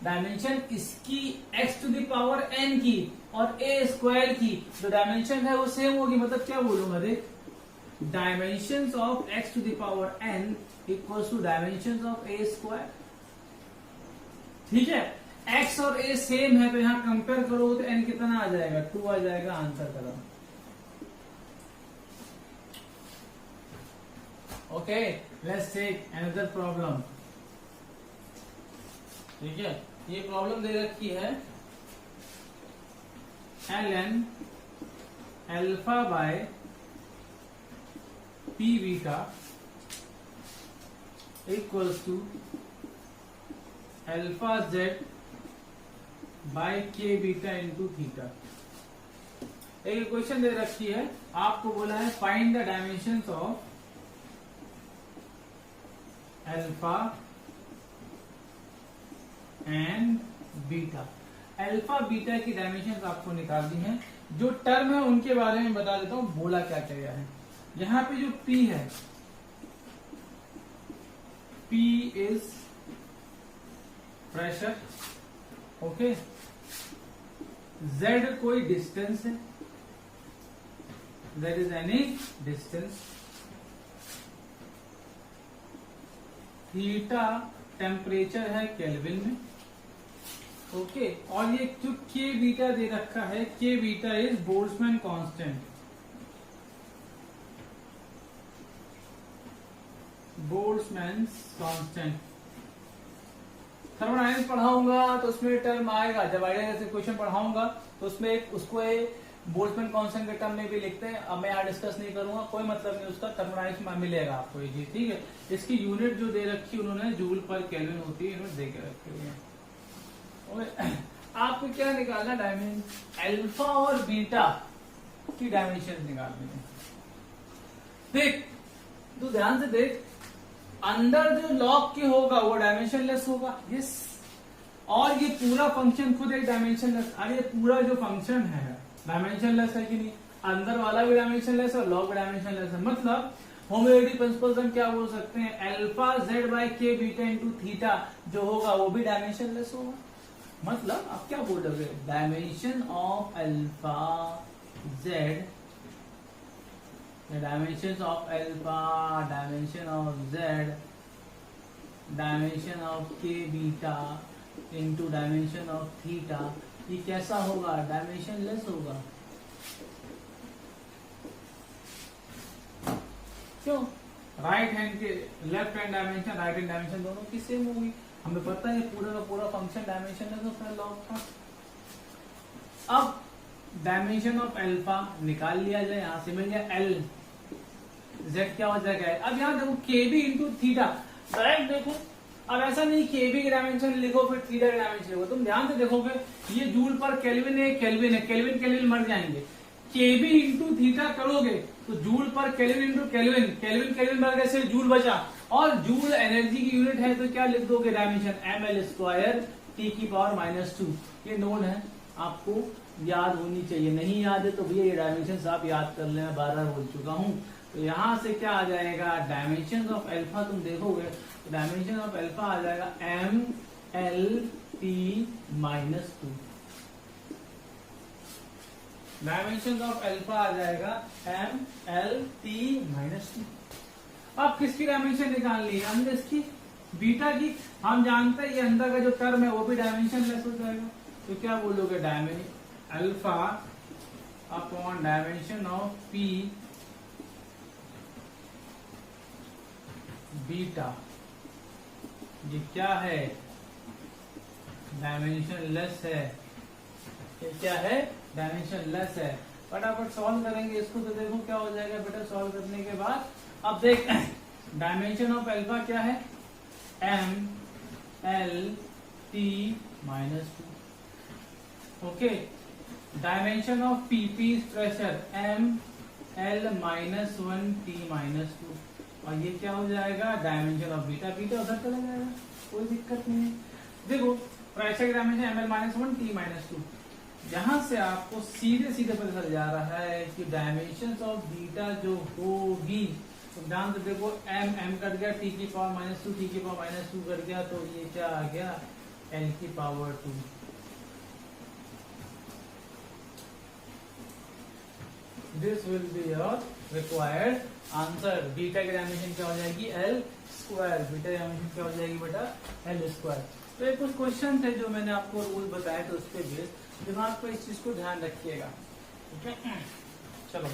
डायमेंशन इसकी x to the power N की और ए स्क्वायर की जो डायमेंशन है वो सेम होगी। मतलब क्या बोलूंगा, देख, dimension of x to the power N equal to dimension of A square, ठीक है। एक्स और ए सेम है तो यहां कंपेयर करो तो एन कितना आ जाएगा, 2 आ जाएगा। आंसर करो। Okay, let's take another problem, ठीक है। ये प्रॉब्लम दे रखी है ln alpha by P beta equals to alpha Z bye के बीटा इंटू थीटा। एक क्वेश्चन दे रखी है, आपको बोला है find the dimensions of alpha and beta. Alpha beta की डायमेंशंस आपको निकालनी है। जो टर्म है उनके बारे में बता देता हूं, बोला क्या क्या है। यहां पे जो P है, P is pressure, okay. Z कोई डिस्टेंस है, Z is any distance. Theta temperature है केल्विन में, ओके। और ये जो के बीटा दे रखा है, के beta is Boltzmann constant, Boltzmann constant. Thermodynamics पढ़ाऊंगा तो उसमें टर्म आएगा, जब आइडिया से क्वेश्चन पढ़ाऊंगा तो उसमें उसको बोल्ट्जमैन कांस्टेंट के टर्म में भी लिखते हैं। अब मैं यहाँ डिस्कस नहीं करूंगा, कोई मतलब नहीं उसका, थर्मोडायनेमिक्स में मिलेगा आपको ये चीज, ठीक है। इसकी यूनिट जो दे रखी उन्होंने जूल पर केल्विन होती है, इन्होंने दे के रखी हुई है। आपको क्या निकालना, डायमेंशन अल्फा और बीटा की डायमेंशन निकालनी है। देख, तो ध्यान से देख, अंदर जो लॉग के होगा वो डायमेंशनलेस होगा, यस। और ये पूरा फंक्शन खुद एक डायमेंशनलेस। अरे पूरा जो फंक्शन है डायमेंशनलेस है कि नहीं, अंदर वाला भी डायमेंशनलेस है और लॉग भी डायमेंशनलेस है। मतलब होमोलॉजी प्रिंसिपल से हम क्या बोल सकते हैं, अल्फा जेड बाय के बीटा इंटू थीटा जो होगा वो भी डायमेंशनलेस होगा। मतलब आप क्या बोल रहे हो, dimension of alpha Z, dimension of alpha, dimension of Z, dimension of के beta into dimension of theta, ये कैसा होगा, डायमेंशनलेस होगा। क्यों, राइट हैंड के left hand dimension, right hand dimension दोनों की सेम होगी। हमें पता है पूरा का पूरा फंक्शन डायमेंशनलेस होता है लॉग का। अब डायमेंशन ऑफ अल्फा निकाल लिया जाए, यहां से मिल गया एल, जेड क्या हो जाएगा। अब यहाँ देखो के बी इंटू थीटा, डायरेक्ट देखो। अब ऐसा नहीं के बी की डायमेंशन लिखो फिर थीटा की डायमेंशन लिखो, तुम ध्यान से देखोगे ये जूल पर केल्विन है, केल्विन है, केल्विन केल्विन मर जाएंगे। के बी इंटू थीटा करोगे तो जूल पर kelvin into kelvin, kelvin kelvin मर गए, सिर्फ जूल बचा। और जूल एनर्जी की यूनिट है तो क्या लिख दोगे, डायमेंशन ml स्क्वायर टी की पावर -2। ये नोन है, आपको याद होनी चाहिए। नहीं याद है तो भैया ये डायमेंशन आप याद कर लेना, बार बार बोल चुका हूं। तो यहां से क्या आ जाएगा, डायमेंशन ऑफ अल्फा तुम देखोगे तो डायमेंशन ऑफ अल्फा आ जाएगा ml/t -2। डायमेंशन ऑफ अल्फा आ जाएगा ml/t -2। अब किसकी डायमेंशन निकालनी है, हमने इसकी बीटा की। हम जानते हैं ये अंदर का जो टर्म है वो भी डायमेंशन लेस हो जाएगा। तो क्या बोलोगे, dimension alpha upon dimension of P beta, ये क्या है, डायमेंशन लेस है, ये क्या है, डायमेंशन लेस है। फटाफट सॉल्व करेंगे इसको तो देखो क्या हो जाएगा बेटा सॉल्व करने के बाद। अब देख डायमेंशन ऑफ अल्फा क्या है, M L T minus 2। Okay, dimension of P, P pressure, M L minus 1 T minus 2, और ये क्या हो जाएगा, डायमेंशन ऑफ बीटा, बीटा उधर चला जाएगा, कोई दिक्कत नहीं है। देखो प्रेशर का dimension M L minus 1 T minus 2, यहां से आपको सीधे सीधे पता चल जा रहा है कि डायमेंशन ऑफ बीटा जो होगी, तो ध्यान से देखो एम एम कट गया, टी की पावर माइनस 2, टी की पावर माइनस 2 कट गया, तो ये क्या आ गया, एल की power 2। This will be your required answer. Beta की डायमेंशन क्या हो जाएगी, एल स्क्वायर, बीटा की डायमेंशन क्या हो जाएगी बेटा, एल स्क्वायर। तो ये कुछ क्वेश्चन थे जो मैंने आपको रूल बताए थे, उस पर बेस दिमाग पर इस चीज को ध्यान रखिएगा, ठीक है। चलो